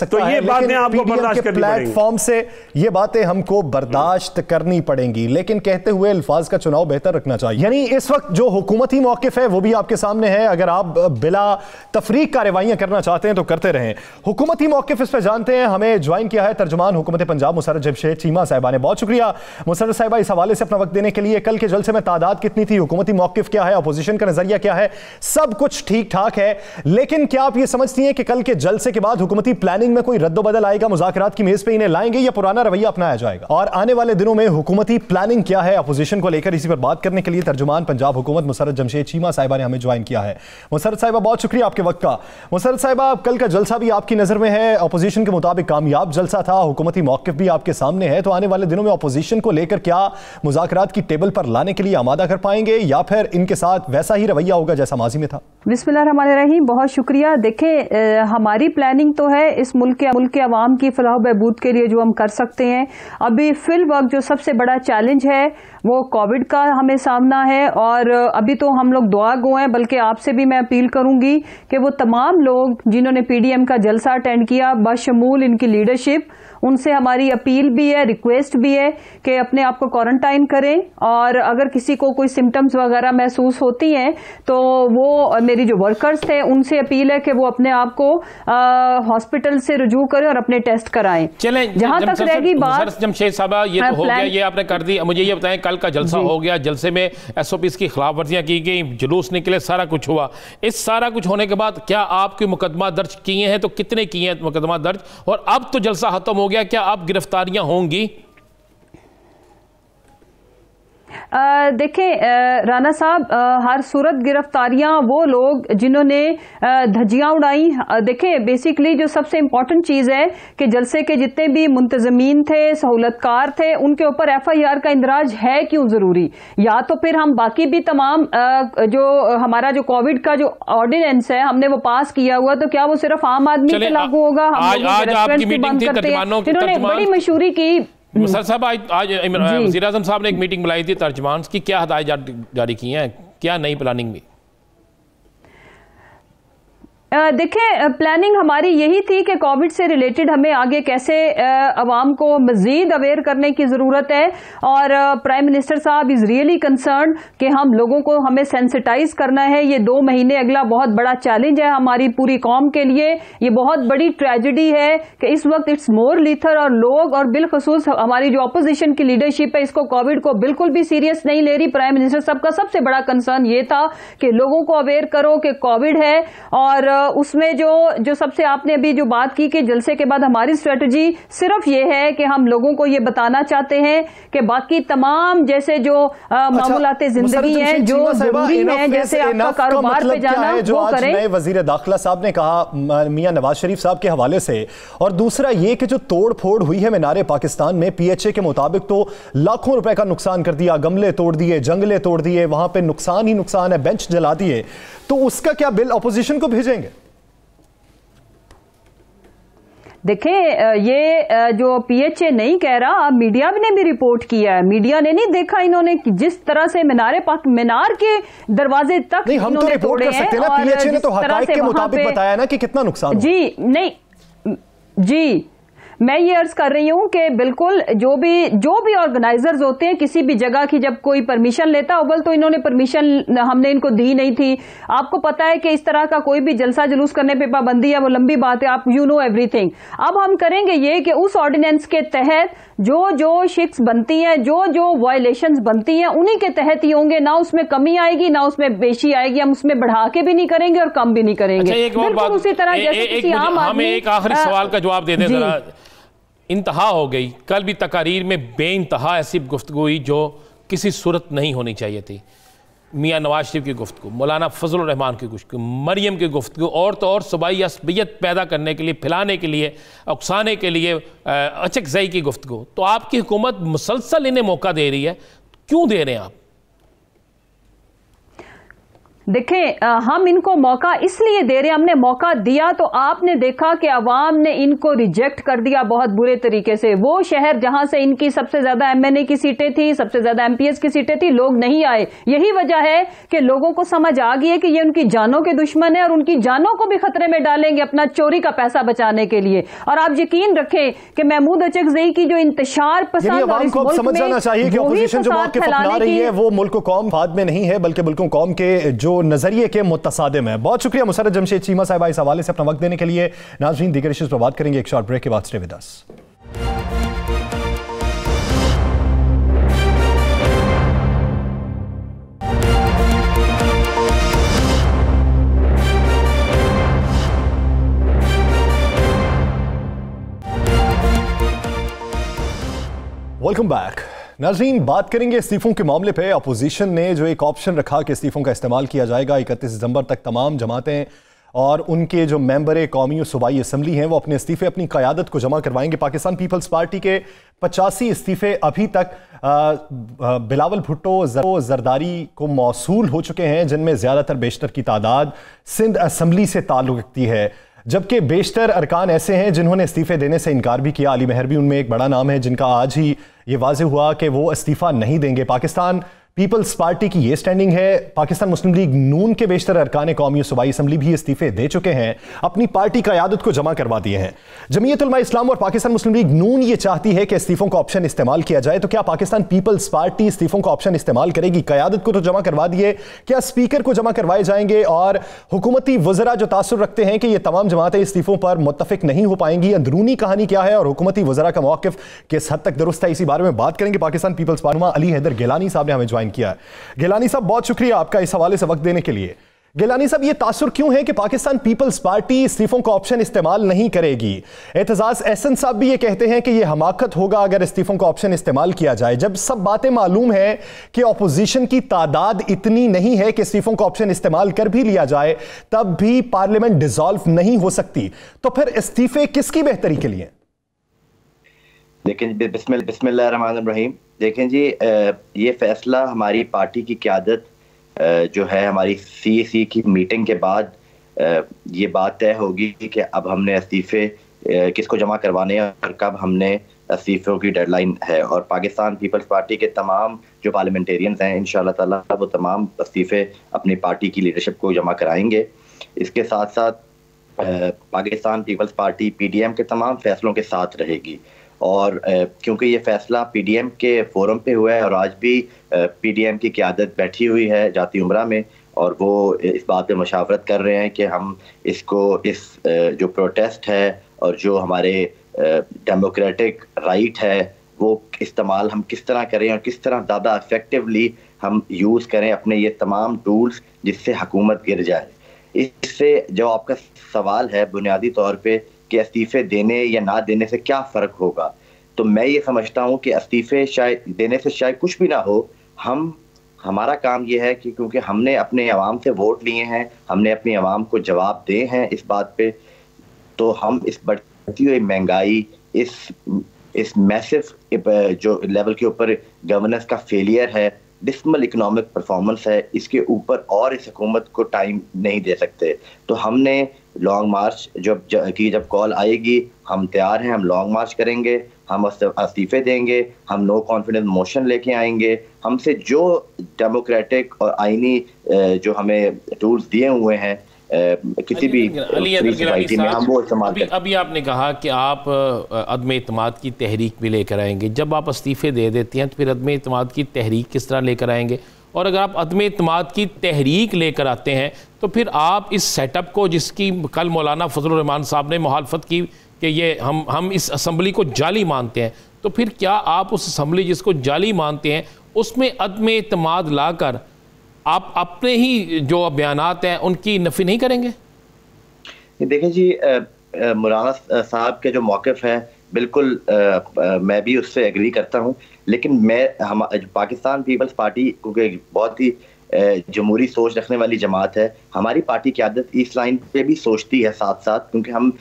तो ये बातें आपको बर्दाश्त करनी पड़ेंगी। प्लेटफॉर्म से ये बातें हमको बर्दाश्त करनी पड़ेंगी, लेकिन कहते हुए अल्फाज का चुनाव बेहतर रखना चाहिए। यानी इस वक्त जो हुकूमती मौक़िफ़ है वो भी आपके सामने है, अगर आप बिला तफरीक कार्रवाइयां करना चाहते हैं तो करते रहें। हुकूमती मौक़िफ़ इस पर जानते हैं, हमें ज्वाइन किया है तर्जुमान हुकूमत पंजाब मुसर्रत जमशेद चीमा साहिबा ने। बहुत शुक्रिया मुसर्रत साहिबा इस हवाले से अपना वक्त देने के लिए। कल के जलसे में तादाद कितनी थी, हुकूमती मौक़िफ़ क्या है, अपोजिशन का नजरिया क्या है, सब कुछ ठीक ठाक है, लेकिन क्या आप ये समझती हैं कि कल के जलसे के बाद हुकूमती प्लानिंग में कोई रद्दोबदल आएगा, मुज़ाकरात की मेज पे इन्हें लाएंगे या पुराना रवैया अपनाया जाएगा? और आने वाले दिनों में हुकूमती प्लानिंग क्या है अपोजिशन को लेकर, इसी पर बात करने के लिए तर्जुमान पंजाब हुकूमत मुसर्रत जमशेद चीमा साहिबा ने हमें ज्वाइन किया है। मुसर्रत साहिबा बहुत शुक्रिया आपके वक्त का। मुसर्रत साहिबा, कल का जलसा भी आपकी नजर में है, अपोजिशन के मुताबिक कामयाब जलसा था, हुकूमती मौक़िफ़ भी आपके सामने है, तो आने वाले दिनों में अपोजिशन को लेकर क्या मुज़ाकरात की टेबल पर लाने के लिए आमादा कर पाएंगे या फिर इनके साथ वैसा ही रवैया होगा जैसा माजी में था? बिस्मिल्लाहिर्रहमानिर्रहीम, बहुत शुक्रिया। देखें, हमारी प्लानिंग तो है इस मुल्क के अवाम की फलाह बहबूद के लिए जो हम कर सकते हैं। अभी फिल वक्त जो सबसे बड़ा चैलेंज है वो कोविड का हमें सामना है, और अभी तो हम लोग दुआ गो हैं, बल्कि आपसे भी मैं अपील करूंगी कि वो तमाम लोग जिन्होंने पीडीएम का जलसा अटेंड किया, बशमूल इनकी लीडरशिप, उनसे हमारी अपील भी है, रिक्वेस्ट भी है कि अपने आप को क्वारंटाइन करें, और अगर किसी को कोई सिम्टम्स वगैरह महसूस होती हैं तो वो मेरी जो वर्कर्स थे उनसे अपील है कि वो अपने आप को हॉस्पिटल से रुजू करें और अपने टेस्ट कराएं। चलें, जहां तक रहेगी बात जमशेद साहबा, ये तो हो गया, ये आपने कर दी। मुझे ये बताएं, कल का जलसा हो गया, जलसे में एसओपीज़ की खिलाफ वर्जियां की गई, जुलूस निकले, सारा कुछ हुआ। इस सारा कुछ होने के बाद क्या आपके मुकदमा दर्ज किए हैं, तो कितने किए हैं मुकदमा दर्ज, और अब तो जलसा खत्म हो गया, क्या आप गिरफ्तारियां होंगी? देखें राना साहब, हर सूरत गिरफ्तारियां वो लोग जिन्होंने धज्जियां उड़ाई। देखें, बेसिकली जो सबसे इंपॉर्टेंट चीज है कि जलसे के जितने भी मुंतजमीन थे, सहूलतकार थे, उनके ऊपर एफआईआर का इंदराज है क्यों जरूरी, या तो फिर हम बाकी भी तमाम जो हमारा जो कोविड का जो ऑर्डिनेंस है हमने वो पास किया हुआ, तो क्या वो सिर्फ आम आदमी पे लागू होगा? आज आपकी मीटिंग थी तर्जुमानों की, इन्होंने बड़ी मशहूरी की। सर साहब, आज वज़ीर आज़म साहब ने एक मीटिंग बुलाई थी तर्जुमान की, क्या हदायत जारी की हैं, क्या नई प्लानिंग में? देखें, प्लानिंग हमारी यही थी कि कोविड से रिलेटेड हमें आगे कैसे अवाम को मजीद अवेयर करने की ज़रूरत है, और प्राइम मिनिस्टर साहब इज़ रियली कंसर्न कि हम लोगों को हमें सेंसिटाइज करना है। ये 2 महीने अगला बहुत बड़ा चैलेंज है हमारी पूरी कौम के लिए, ये बहुत बड़ी ट्रेजेडी है कि इस वक्त इट्स मोर लीथर, और लोग और बिलखसूस हमारी जो अपोजिशन की लीडरशिप है इसको कोविड को बिल्कुल भी सीरियस नहीं ले रही। प्राइम मिनिस्टर साहब का सबसे बड़ा कंसर्न ये था कि लोगों को अवेयर करो कि कोविड है, और उसमें जो सबसे आपने अभी जो बात की कि जलसे के बाद हमारी स्ट्रेटजी सिर्फ ये है कि हम लोगों को ये बताना चाहते हैं कि बाकी तमाम जैसे जो मामूलाते जिंदगी हैं जो जरूरी है, जैसे आपका कारोबार पे जाना है, जो आज नए वजीर दाखिला साहब ने कहा मियां नवाज शरीफ साहब के हवाले से, और दूसरा ये कि जो तोड़ फोड़ हुई है मीनार पाकिस्तान में, पीएचए के मुताबिक तो लाखों रुपए का नुकसान कर दिया, गमले तोड़ दिए, जंगले तोड़ दिए, वहां पे नुकसान ही नुकसान है, बेंच जला दिए, तो उसका क्या बिल अपोजिशन को भेजेंगे? देखें, ये जो पीएचए नहीं कह रहा, मीडिया ने भी रिपोर्ट किया है, मीडिया ने नहीं देखा इन्होंने जिस तरह से मीनार के दरवाजे तक नहीं, हम तो रिपोर्ट कर सकते हैं ना, पीएचए ने तो हकायक के मुताबिक बताया ना कि कितना नुकसान। जी नहीं जी, मैं ये अर्ज कर रही हूँ कि बिल्कुल जो भी ऑर्गेनाइजर्स होते हैं किसी भी जगह की, जब कोई परमिशन लेता, अव्वल तो इन्होंने परमिशन हमने इनको दी नहीं थी। आपको पता है कि इस तरह का कोई भी जलसा जुलूस करने पे पाबंदी है, वो लंबी बात है, आप यू नो एवरीथिंग। अब हम करेंगे ये कि उस ऑर्डिनेंस के तहत जो शिक्स बनती हैं, जो वायलेशंस बनती हैं, उन्हीं के तहत ही होंगे, ना उसमें कमी आएगी ना उसमें बेशी आएगी। हम उसमें बढ़ा के भी नहीं करेंगे और कम भी नहीं करेंगे। अच्छा, एक और बात, उसी तरह जैसे किसी आम आदमी, हमें एक आखिरी सवाल का जवाब दे दें जरा। इंतहा हो गई, कल भी तकारीर में बेइंतहा ऐसी गुफ्तगू हुई जो किसी सूरत नहीं होनी चाहिए थी। मियाँ नवाज शरीफ की गुफ्तगू, मौलाना फजल रहमान की गुफ्तगू, मरियम की गुफ्तगू, और तो और सूबाई असबियत पैदा करने के लिए, फैलाने के लिए, उकसाने के लिए अचकज़ई की गुफ्तगू। तो आपकी हुकूमत मुसलसल इन्हें मौका दे रही है, क्यों दे रहे हैं आप? देखें, हम इनको मौका इसलिए दे रहे हैं, हमने मौका दिया तो आपने देखा कि अवाम ने इनको रिजेक्ट कर दिया बहुत बुरे तरीके से। वो शहर जहां से इनकी सबसे ज्यादा एमएनए की सीटें थी, सबसे ज्यादा एमपीएस की सीटें थी, लोग नहीं आए। यही वजह है कि लोगों को समझ आ गई है कि ये उनकी जानों के दुश्मन है और उनकी जानों को भी खतरे में डालेंगे अपना चोरी का पैसा बचाने के लिए। और आप यकीन रखें कि महमूद अचकज़ई की जो इंतशार पसंद और इस मुल्क समझ जाना चाहिए कि ऑपोजिशन जो मौक़िफ़ अपना रही है वो मुल्क कौम फाद में नहीं है, बल्कि मुल्क कौम के जो नजरिए के मुतसादिम है। बहुत शुक्रिया मुसर्रत जमशेद चीमा साहिबा इस हवाले से अपना वक्त देने के लिए। नाज़रीन, दीगर इश्यूज़ पर बात करेंगे एक शॉर्ट ब्रेक के बाद। Stay with us. Welcome back. नाज़रीन, बात करेंगे इस्तीफों के मामले पे। अपोजिशन ने जो एक ऑप्शन रखा कि इस्तीफों का इस्तेमाल किया जाएगा, 31 दिसंबर तक तमाम जमातें और उनके जो मेंबर कौमी और सूबाई असम्बली हैं वो अपने इस्तीफे अपनी क़यादत को जमा करवाएंगे। पाकिस्तान पीपल्स पार्टी के 85 इस्तीफे अभी तक बिलावल भुट्टो जरदारी को मौसूल हो चुके हैं, जिनमें ज़्यादातर बेशतर की तादाद सिंध असम्बली से ताल्लुक़ रखती है, जबकि बेशतर अरकान ऐसे हैं जिन्होंने इस्तीफे देने से इनकार भी किया। अली महर भी उनमें एक बड़ा नाम है, जिनका आज ही ये वाज़ेह हुआ कि वो इस्तीफ़ा नहीं देंगे। पाकिस्तान पीपल्स पार्टी की ये स्टैंडिंग है। पाकिस्तान मुस्लिम लीग नून के बेशतर अरकान कौमी और सूबाई असम्बली भी इस्तीफे दे चुके हैं, अपनी पार्टी का क़यादत को जमा करवा दिए हैं। जमीयत उलमा इस्लाम और पाकिस्तान मुस्लिम लीग नून ये चाहती है कि इस्तीफों का ऑप्शन इस्तेमाल किया जाए। तो क्या पाकिस्तान पीपल्स पार्टी इस्तीफों का ऑप्शन इस्तेमाल करेगी? क़यादत को तो जमा करवा दिए, क्या स्पीकर को जमा करवाए जाएंगे? और हुकूमती वज़रा जो तासुर रखते हैं कि ये तमाम जमातें इस्तीफों पर मुत्तफ़िक नहीं हो पाएंगी, अंदरूनी कहानी क्या है और हुकूमती वज़रा का मौक़िफ़ किस हद तक दुरुस्त है, इसी बारे में बात करेंगे। पाकिस्तान पीपल्स पार्टी अली हैदर गिलानी साहब ने हमें ज्वाइन किया है। गिलानी साहब, बहुत शुक्रिया आपका इस हवाले से वक्त देने के लिए। गिलानी साहब, ये तासुर क्यों है कि पाकिस्तान पीपल्स पार्टी इस्तीफों का ऑप्शन इस्तेमाल नहीं करेगी? एतजाज एहसन साहब भी ये कहते हैं कि ये हमाकत होगा अगर इस्तीफों का ऑप्शन इस्तेमाल किया जाए, जब सब बातें मालूम है कि ऑपोजिशन की तादाद इतनी नहीं है कि इस्तीफों का ऑप्शन इस्तेमाल कर भी लिया जाए तब भी पार्लियामेंट डिसॉल्व नहीं हो सकती। तो फिर इस्तीफे किसकी बेहतरी के लिए? लेकिन बिस्मिल्लाहिर्रहमानिर्रहीम, देखें जी, ये फैसला हमारी पार्टी की क़यादत जो है, हमारी CEC की मीटिंग के बाद ये बात तय होगी कि अब हमने इस्तीफ़े किसको जमा करवाने हैं और कब हमने इस्तीफ़ों की डेडलाइन है। और पाकिस्तान पीपल्स पार्टी के तमाम जो पार्लियामेंटेरियंस हैं, इंशाल्लाह ताला वो तमाम इस्तीफ़े अपनी पार्टी की लीडरशिप को जमा कराएंगे। इसके साथ साथ पाकिस्तान पीपल्स पार्टी PDM के तमाम फैसलों के साथ रहेगी। और क्योंकि ये फैसला PDM के फोरम पे हुआ है और आज भी PDM की क़यादत बैठी हुई है जाती उमरा में, और वो इस बात पे मशावरत कर रहे हैं कि हम इसको, इस जो प्रोटेस्ट है और जो हमारे डेमोक्रेटिक राइट है वो इस्तेमाल हम किस तरह करें और किस तरह ज़्यादा इफेक्टिवली हम यूज़ करें अपने ये तमाम टूल्स जिससे हुकूमत गिर जाए। इससे जो आपका सवाल है बुनियादी तौर पे कि इस्तीफे देने या ना देने से क्या फ़र्क होगा, तो मैं ये समझता हूँ कि इस्तीफे शायद देने से शायद कुछ भी ना हो। हमारा काम ये है कि क्योंकि हमने अपने अवाम से वोट लिए हैं, हमने अपनी अवाम को जवाब दे हैं इस बात पे, तो हम इस बढ़ती हुई महंगाई, इस मैसिव जो लेवल के ऊपर गवर्नेंस का फेलियर है, डिस्मल इकोनॉमिक परफॉर्मेंस है, इसके ऊपर और इस हुकूमत को टाइम नहीं दे सकते। तो हमने लॉन्ग मार्च जब कॉल आएगी, हम तैयार हैं, हम लॉन्ग मार्च करेंगे, हम इस्तीफे देंगे, हम नो कॉन्फिडेंस मोशन लेके आएंगे। हमसे जो डेमोक्रेटिक और आईनी जो हमें टूल्स दिए हुए हैं किसी भी सोसाइटी में हम वो इस्तेमाल करें। अभी आपने कहा कि आप अदम इत्मीनाद की तहरीक भी लेकर आएंगे। जब आप इस्तीफ़े दे देती हैं तो फिर अदम इत्मीनाद की तहरीक किस तरह लेकर आएंगे? और अगर आप अदम इत्मीनाद की तहरीक लेकर आते हैं तो फिर आप इस सेटअप को, जिसकी कल मौलाना फजलुर रहमान साहब ने मुखालफत की कि ये हम इस असम्बली को जाली मानते हैं, तो फिर क्या आप उस असम्बली जिसको जाली मानते हैं उसमें अदम इत्मीनाद लाकर आप अपने ही जो बयानात हैं उनकी नफ़ी नहीं करेंगे? देखिए जी, मौलाना साहब के जो मौक़िफ़ है बिल्कुल मैं भी उससे एग्री करता हूँ, लेकिन हम पाकिस्तान पीपल्स पार्टी क्योंकि बहुत ही जमहूरी सोच रखने वाली जमात है, हमारी पार्टी की आदत इस लाइन पे भी सोचती है साथ साथ, क्योंकि हम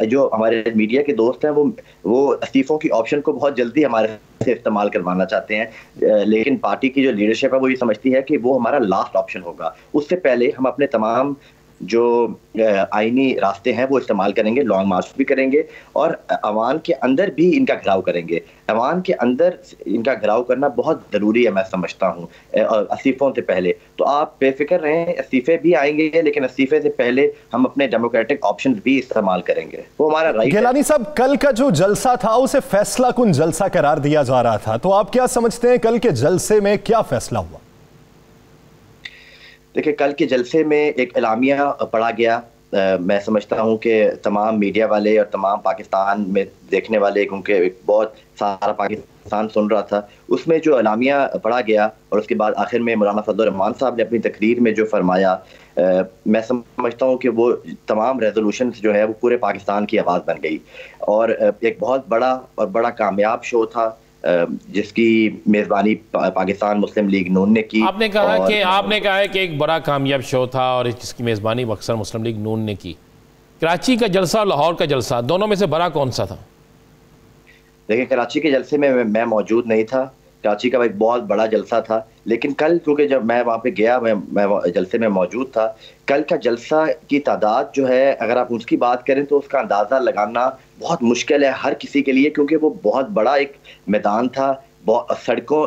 जो हमारे मीडिया के दोस्त हैं वो इस्तीफ़ों की ऑप्शन को बहुत जल्दी हमारे से इस्तेमाल करवाना चाहते हैं, लेकिन पार्टी की जो लीडरशिप है वो ये समझती है कि वो हमारा लास्ट ऑप्शन होगा। उससे पहले हम अपने तमाम जो आईनी रास्ते हैं वो इस्तेमाल करेंगे, लॉन्ग मार्च भी करेंगे और अवान के अंदर भी इनका घिराव करेंगे। अवान के अंदर इनका घिराव करना बहुत ज़रूरी है मैं समझता हूँ इस्तीफ़ों से पहले। तो आप बेफिक्र रहें, इस्तीफ़े भी आएंगे लेकिन इस्तीफ़े से पहले हम अपने डेमोक्रेटिक ऑप्शन भी इस्तेमाल करेंगे, वो हमारा राइट है। गिलानी साहब, कल का जो जलसा था उसे फैसला कुन जलसा करार दिया जा रहा था, तो आप क्या समझते हैं कल के जलसे में क्या फैसला हुआ? देखिए, कल के जलसे में एक एलामिया पढ़ा गया। मैं समझता हूं कि तमाम मीडिया वाले और तमाम पाकिस्तान में देखने वाले, क्योंकि बहुत सारा पाकिस्तान सुन रहा था, उसमें जो एलामिया पढ़ा गया और उसके बाद आखिर में मौलाना फजलुर रहमान साहब ने अपनी तकरीर में जो फरमाया, मैं समझता हूं कि वो तमाम रेजोल्यूशन जो है वो पूरे पाकिस्तान की आवाज़ बन गई और एक बहुत बड़ा कामयाब शो था जिसकी मेज़बानी पाकिस्तान मुस्लिम लीग नून ने की। आपने कहा है कि एक बड़ा कामयाब शो था और जिसकी मेज़बानी अक्सर मुस्लिम लीग नून ने की। कराची का जलसा और लाहौर का जलसा, दोनों में से बड़ा कौन सा था? देखिए, कराची के जलसे में मैं मौजूद नहीं था, कराची का एक बहुत बड़ा जलसा था, लेकिन कल क्योंकि जब मैं वहाँ पे गया मैं जलसे में मौजूद था, कल का जलसा की तादाद जो है अगर आप उसकी बात करें तो उसका अंदाज़ा लगाना बहुत मुश्किल है हर किसी के लिए, क्योंकि वो बहुत बड़ा एक मैदान था, सड़कों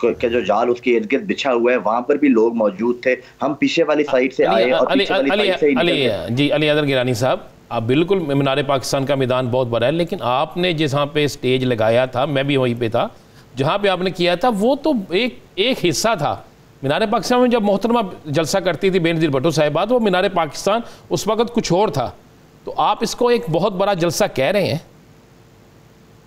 के जो जाल उसके इर्द गिर्द बिछा हुआ है, वहाँ पर भी लोग मौजूद थे। हम पीछे वाली साइड से आए और पीछे वाली साइड से अली हैदर गिलानी साहब, आप बिल्कुल, मीनार पाकिस्तान का मैदान बहुत बड़ा है, लेकिन आपने जहाँ पे स्टेज लगाया था, मैं भी वहीं पे था, जहाँ पे आपने किया था वो तो एक हिस्सा था मीनार पाकिस्तान में। जब मोहतरमा जलसा करती थी बेनज़ीर भुट्टो साहिबा, वो मीनार पाकिस्तान उस वक़्त कुछ और था, तो आप इसको एक बहुत बड़ा जलसा कह रहे हैं?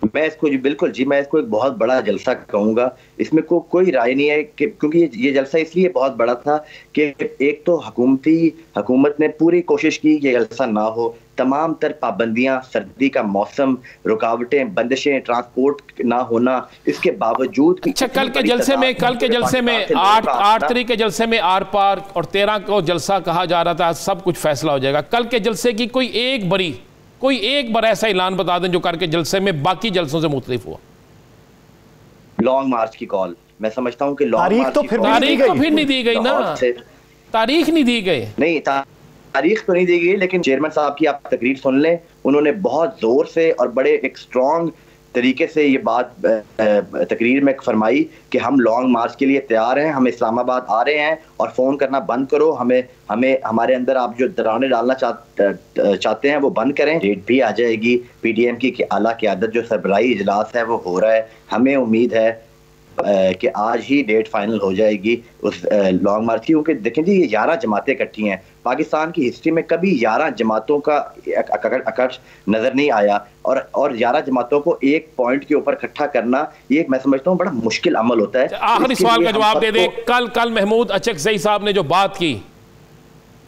मैं इसको बिल्कुल जी, मैं इसको एक बहुत बड़ा जलसा कहूँगा, इसमें कोई राय नहीं है कि क्योंकि ये जलसा इसलिए बहुत बड़ा था कि एक तो हुकूमत ने पूरी कोशिश की ये जलसा ना हो, तमाम तर पाबंदियां, सर्दी का मौसम, रुकावटें, बंदिशें, ट्रांसपोर्ट ना होना, इसके बावजूद अच्छा, कल के जलसे में 8 तारीख के जलसे में आर पार और 13 को जलसा कहा जा रहा था सब कुछ फैसला हो जाएगा। कल के जलसे की कोई एक बार ऐसा ऐलान बता दें जो करके जलसे में बाकी जलसों से मुख्तलिफ हुआ। लॉन्ग मार्च की कॉल, मैं समझता हूं कि तारीख तो फिर नहीं दी गई ना, तारीख नहीं दी गई, नहीं तारीख तो नहीं दी गई, लेकिन चेयरमैन साहब की आप तकरीर सुन लें, उन्होंने बहुत जोर से और बड़े एक स्ट्रॉन्ग तरीके से ये बात तकरीर में फरमाई कि हम लॉन्ग मार्च के लिए तैयार हैं, हम इस्लामाबाद आ रहे हैं और फ़ोन करना बंद करो, हमें हमारे अंदर आप जो दराने डालना चाहते हैं वो बंद करें। डेट भी आ जाएगी, PDM की आला क़यादत जो सरबराही इजलास है वो हो रहा है, हमें उम्मीद है कि आज ही डेट फाइनल हो जाएगी उस लॉन्ग मार्च की, क्योंकि देखें जी ये 11 जमातें इकट्ठी हैं, पाकिस्तान की हिस्ट्री में कभी 11 जमातों का अकश नजर नहीं आया और 11 जमातों को एक पॉइंट के ऊपर इकट्ठा करना ये मैं समझता हूँ बड़ा मुश्किल अमल होता है। आखिरी सवाल का जवाब दे दें, कल महमूद अचकज़ई साहब ने जो बात की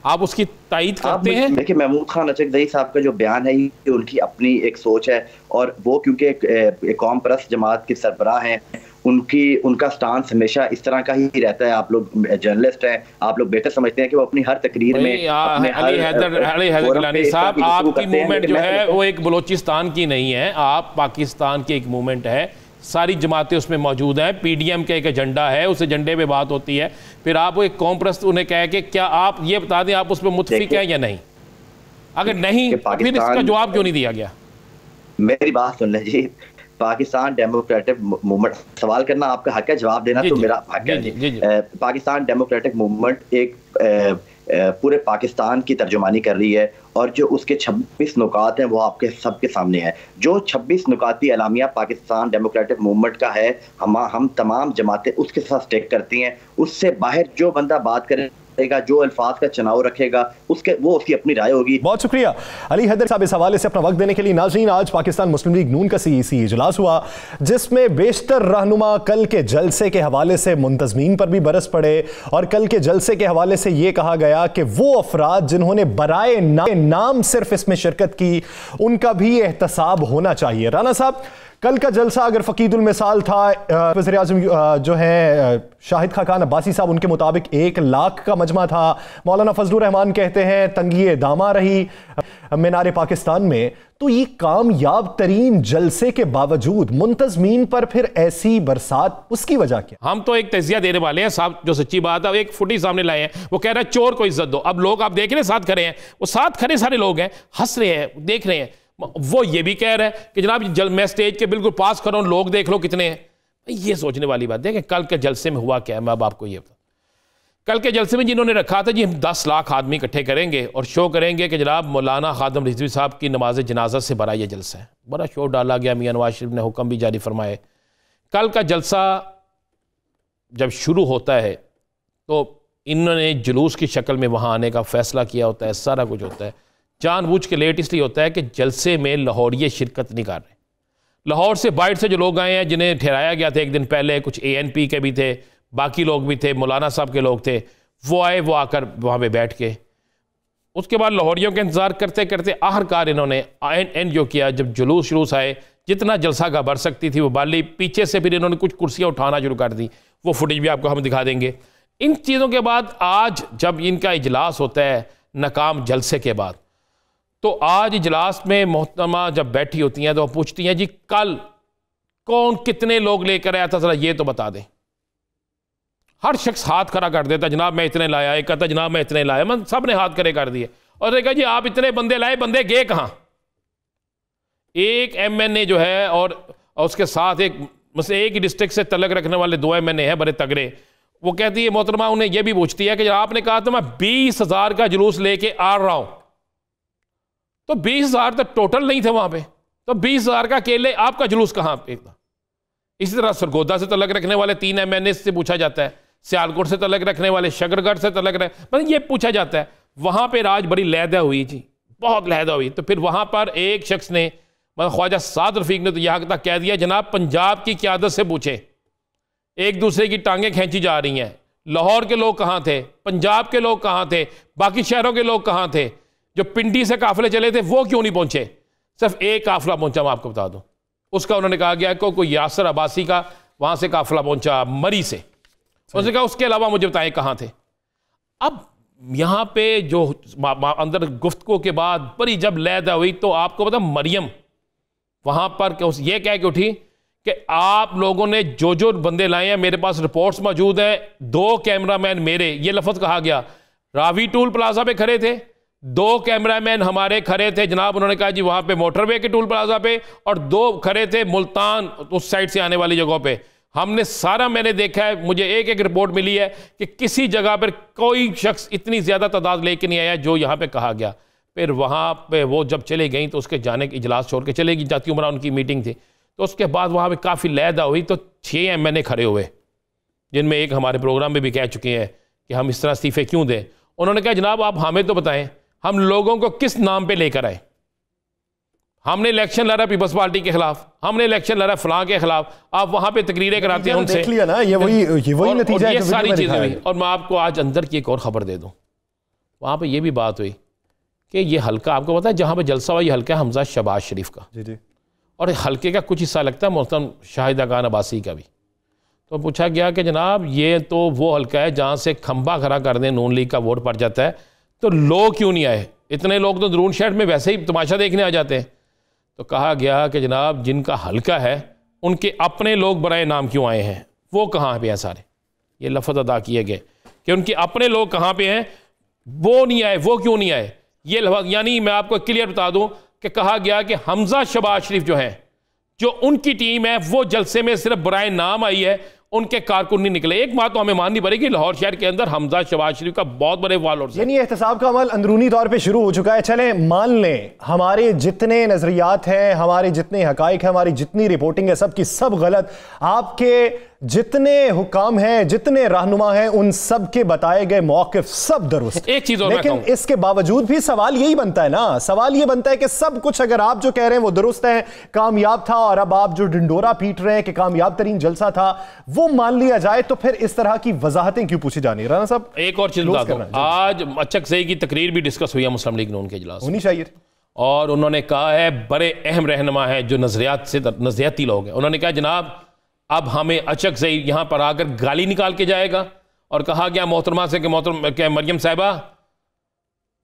आप उसकी तायीद करते हैं? देखिए, महमूद खान अचकज़ई साहब का जो बयान है ये उनकी अपनी एक सोच है और वो क्योंकि एक कौम परस्त जमात के सरबराह हैं, उनका स्टांस हमेशा इस तरह का ही रहता है। आप लोग जर्नलिस्ट हैं, आप लोग बेहतर समझते हैं कि वो अपनी हर तकरीर में अली हैदर गिलानी साहब, आपकी मूवमेंट जो है वो एक बलोचिस्तान की नहीं है, आप पाकिस्तान की एक मूवमेंट है, सारी जमातें उसमें मौजूद हैं, PDM का एक एजेंडा है, उस एजेंडे पे बात होती है, फिर आप वो एक कौम परस्त उन्हें कह के क्या आप ये बता दें आप उस पर मुत्तफिक हैं या नहीं? अगर नहीं तो फिर इसका जवाब क्यों नहीं दिया गया? मेरी बात सुन लें जी, पाकिस्तान डेमोक्रेटिक मूवमेंट, सवाल करना आपका हक है, जवाब देना तो मेरा हक है। पाकिस्तान डेमोक्रेटिक मूवमेंट पूरे पाकिस्तान की तर्जुमानी कर रही है, और जो उसके 26 नुकात हैं वो आपके सबके सामने है। जो 26 नुकाती एलामिया पाकिस्तान डेमोक्रेटिक मूवमेंट का है, हम तमाम जमातें उसके साथ स्टेक करती हैं। उससे बाहर जो बंदा बात करे, जो अल्फाज का चुनाव रखेगा, उसकी अपनी राय होगी। बहुत शुक्रिया अली हैदर साहब इस हवाले से अपना वक्त देने के लिए। नाज़रीन, आज पाकिस्तान मुस्लिम लीग नून का सीईसी इजलास हुआ, जिसमें बेशतर रहनुमा कल के जलसे के हवाले से मुंतजमीन पर भी बरस पड़े, और कल के जलसे के हवाले से यह कहा गया कि वो अफराद जिन्होंने बराए नाम सिर्फ इसमें शिरकत की, उनका भी एहतसाब होना चाहिए। राना साहब, कल का जलसा अगर फ़कीदुल मिसाल था, वज़ीर आज़म जो है शाहिद खाकान अब्बासी साहब, उनके मुताबिक 1 लाख का मजमा था। मौलाना फजलुर रहमान कहते हैं तंगी दामा रही मीनार पाकिस्तान में। तो ये कामयाब तरीन जलसे के बावजूद मुंतजमीन पर फिर ऐसी बरसात, उसकी वजह क्या? हम तो एक तजिया देने वाले हैं साहब, जो सच्ची बात है। एक फुटी सामने लाए हैं, वो कह रहा है चोर को इज्जत दो। अब लोग आप देख रहे हैं साथ खड़े हैं, वो साथ खड़े सारे लोग हैं, हंस रहे हैं, देख रहे हैं। वो ये भी कह रहा है कि जनाब मैं स्टेज के बिल्कुल पास खड़ा हूं, लोग देख लो कितने हैं। ये सोचने वाली बात है कि कल के जलसे में हुआ क्या है। मैं अब आपको ये बता, कल के जलसे में जिन्होंने रखा था जी हम 10 लाख आदमी इकट्ठे करेंगे और शो करेंगे कि जनाब मौलाना खादम रिजवी साहब की नमाज जनाजा से बड़ा ये जलसा है। बड़ा शो डाला गया, मियां नवाज शरीफ ने हुक्म भी जारी फरमाए। कल का जलसा जब शुरू होता है तो इन्होंने जुलूस की शक्ल में वहाँ आने का फैसला किया होता है, सारा कुछ होता है। जानबूझ के लेट इसलिए होता है कि जलसे में लाहौरिये शिरकत नहीं कर रहे। लाहौर से बाहर से जो लोग आए हैं, जिन्हें ठहराया गया था एक दिन पहले, कुछ ANP के भी थे, बाकी लोग भी थे, मौलाना साहब के लोग थे, वो आए, वो आकर वहाँ पे बैठ के उसके बाद लाहौरियों का इंतज़ार करते करते आखिरकार इन्होंने एंड जो किया, जब जुलूस आए, जितना जलसा का भर सकती थी वो बाली, पीछे से फिर इन्होंने कुछ कुर्सियाँ उठाना शुरू कर दी। वो फुटेज भी आपको हम दिखा देंगे। इन चीज़ों के बाद आज जब इनका इजलास होता है नाकाम जलसे के बाद, तो आज इजलास में मोहतरमा जब बैठी होती हैं तो वो पूछती हैं जी कल कौन कितने लोग लेकर आया था, जरा ये तो बता दें। हर शख्स हाथ खड़ा कर देता, जनाब मैं इतने लाया, एक कहता जनाब मैं इतने लाया, मैं सब ने हाथ खड़े कर दिए। और देखा जी आप इतने बंदे लाए, बंदे गए कहाँ? एक MNA जो है और उसके साथ एक ही डिस्ट्रिक्ट से तलक रखने वाले 2 MNA हैं बड़े तगड़े, वो कहती है मोहतरमा उन्हें यह भी पूछती है कि आपने कहा था मैं 20,000 का जुलूस लेके आ रहा हूं, तो 20,000 तो टोटल नहीं थे वहां पे, तो 20,000 का अकेले आपका जुलूस कहां पे था? इसी तरह सरगोदा से तलक रखने वाले 3 MNA से पूछा जाता है, सियालकोट से तलक रखने वाले, शकरगढ़ से तलक रख, मतलब ये पूछा जाता है। वहां पर आज बड़ी लहदा हुई जी, बहुत लहदा हुई। तो फिर वहां पर एक शख्स ने, मतलब ख्वाजा साद रफीक ने तो यहां तक कह दिया जनाब पंजाब की क़यादत से पूछे, एक दूसरे की टांगें खींची जा रही हैं। लाहौर के लोग कहां थे, पंजाब के लोग कहां थे, बाकी शहरों के लोग कहां थे? जो पिंडी से काफिले चले थे वो क्यों नहीं पहुंचे? सिर्फ एक काफिला पहुंचा, मैं आपको बता दूं, उसका उन्होंने कहा गया कि कोई यासर अब्बासी का वहां से काफिला पहुंचा मरी से, उसने कहा उसके अलावा मुझे बताएं कहां थे। अब यहां पे जो अंदर गुफ्तगू के बाद बड़ी जब लहदा हुई तो आपको पता मरियम वहां पर यह कह के उठी कि आप लोगों ने जो जो बंदे लाए हैं, मेरे पास रिपोर्ट्स मौजूद हैं, 2 कैमरामैन मेरे, ये लफ्ज़ कहा गया, रावी टूल प्लाजा पे खड़े थे, 2 कैमरामैन हमारे खड़े थे जनाब, उन्होंने कहा जी वहां पे मोटरवे के टूल प्लाजा पे, और 2 खड़े थे मुल्तान उस साइड से आने वाली जगहों पे। हमने सारा मैंने देखा है, मुझे एक रिपोर्ट मिली है कि किसी जगह पर कोई शख्स इतनी ज्यादा तादाद लेके नहीं आया जो यहाँ पे कहा गया। फिर वहां पे वो जब चले गई तो उसके जाने के इजलास छोड़ के चलेगी, जाती उमरा उनकी मीटिंग थी, तो उसके बाद वहां पे काफी लहदा हुई। तो 6 MNA खड़े हुए, जिनमें एक हमारे प्रोग्राम में भी कह चुके हैं कि हम इस तरह इस्तीफे क्यों दें। उन्होंने कहा जनाब आप हमें तो बताएं हम लोगों को किस नाम पे लेकर आए? हमने इलेक्शन लड़ा पीपल्स पार्टी के खिलाफ, हमने इलेक्शन लड़ा फलां के खिलाफ, आप वहां पे तकरीरें कराते हैं उनसे, देख लिया ना, ये वही नतीजा है, ये सारी चीजें हुई। और मैं आपको आज अंदर की एक और खबर दे दूं, वहां पे ये भी बात हुई कि ये हल्का आपको पता है जहां पे जलसा हुआ, ये हल्का है हमजा शहबाज शरीफ का, जी जी, और हल्के का कुछ हिस्सा लगता है मोहतरम शाहिद खान अब्बासी का भी। तो पूछा गया कि जनाब ये तो वो हल्का है जहां से खंबा खड़ा कर दें नून लीग का वोट पड़ जाता है, तो लोग क्यों नहीं आए? इतने लोग तो दरून शहर में वैसे ही तमाशा देखने आ जाते हैं। तो कहा गया कि जनाब जिनका हल्का है उनके अपने लोग बराए नाम क्यों आए हैं, वो कहाँ पे हैं सारे? ये लफ्ज़ अदा किए गए कि उनके अपने लोग कहाँ पे हैं, वो नहीं आए, वो क्यों नहीं आए? ये लफ्ज़, यानी मैं आपको क्लियर बता दूं कि कहा गया कि हमजा शहबाज शरीफ जो हैं, जो उनकी टीम है, वो जलसे में सिर्फ बराए नाम आई है, उनके कारकुन नहीं निकले। एक बात तो हमें माननी पड़ेगी, लाहौर शहर के अंदर हमजा शहबाज शरीफ का बहुत बड़े फॉलोअर्स हैं। यानी एहतसाब का अमल अंदरूनी तौर पे शुरू हो चुका है। चले मान लें हमारे जितने नजरियात हैं, हमारे जितने हकाइक हैं, हमारी जितनी रिपोर्टिंग है, सब की सब गलत, आपके जितने हुकाम हैं, जितने रहनुमा हैं, उन सब के बताए गए मौक़िफ़ सब दुरुस्त। एक चीज और लेकिन इसके बावजूद भी सवाल यही बनता है ना, सवाल ये बनता है कि सब कुछ अगर आप जो कह रहे हैं वो दुरुस्त है, कामयाब था, और अब आप जो ढिंडोरा पीट रहे हैं कि कामयाब तरीन जलसा था, वो मान लिया जाए, तो फिर इस तरह की वजाहतें क्यों पूछी जानी? राना साहब एक और चीज बता दूं, आज अचकज़ई की तकरीर भी डिस्कस हुई है मुस्लिम लीग नून के इजलास होनी चाहिए, और उन्होंने कहा है, बड़े अहम रहनुमा है जो नजरियाती लोग हैं, उन्होंने कहा जनाब अब हमें अचकज़ई यहां पर आकर गाली निकाल के जाएगा। और कहा गया मोहतरमा से कि मरियम साहिबा,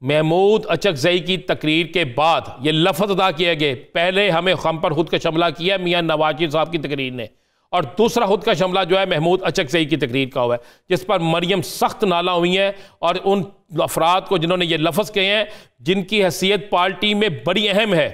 महमूद अचकज़ई की तकरीर के बाद ये लफ्ज़ अदा किए गए, पहले हमें हम पर खुद का शमला किया मियां नवाज शरीफ साहब की तकरीर ने, और दूसरा खुद का शमला जो है महमूद अचकज़ई की तकरीर का हुआ है, जिस पर मरियम सख्त नाला हुई हैं, और उन अफराद को जिन्होंने ये लफ्ज़ कहे हैं, जिनकी हैसियत पार्टी में बड़ी अहम है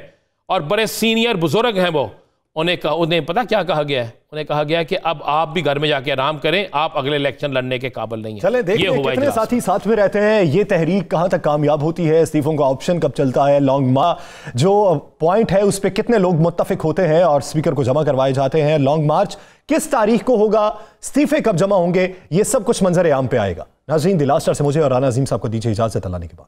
और बड़े सीनियर बुजुर्ग हैं, वो उन्हें पता क्या कहा गया है? उन्हें कहा गया है कि अब आप भी घर में जाके आराम करें, आप अगले इलेक्शन लड़ने के काबिल नहीं हैं। चलें देखिए कितने साथी साथ में रहते हैं, ये तहरीक कहां तक कामयाब होती है, इस्तीफों का ऑप्शन कब चलता है, लॉन्ग मार्च जो पॉइंट है उस पर कितने लोग मुत्तफिक होते हैं और स्पीकर को जमा करवाए जाते हैं, लॉन्ग मार्च किस तारीख को होगा, इस्तीफे कब जमा होंगे, ये सब कुछ मंजर आम पे आएगा। नाज़रीन, द लास्ट आवर से मुझे और राना अजीम साहब को दीजिए इजाजत। अल्लाह के बाद।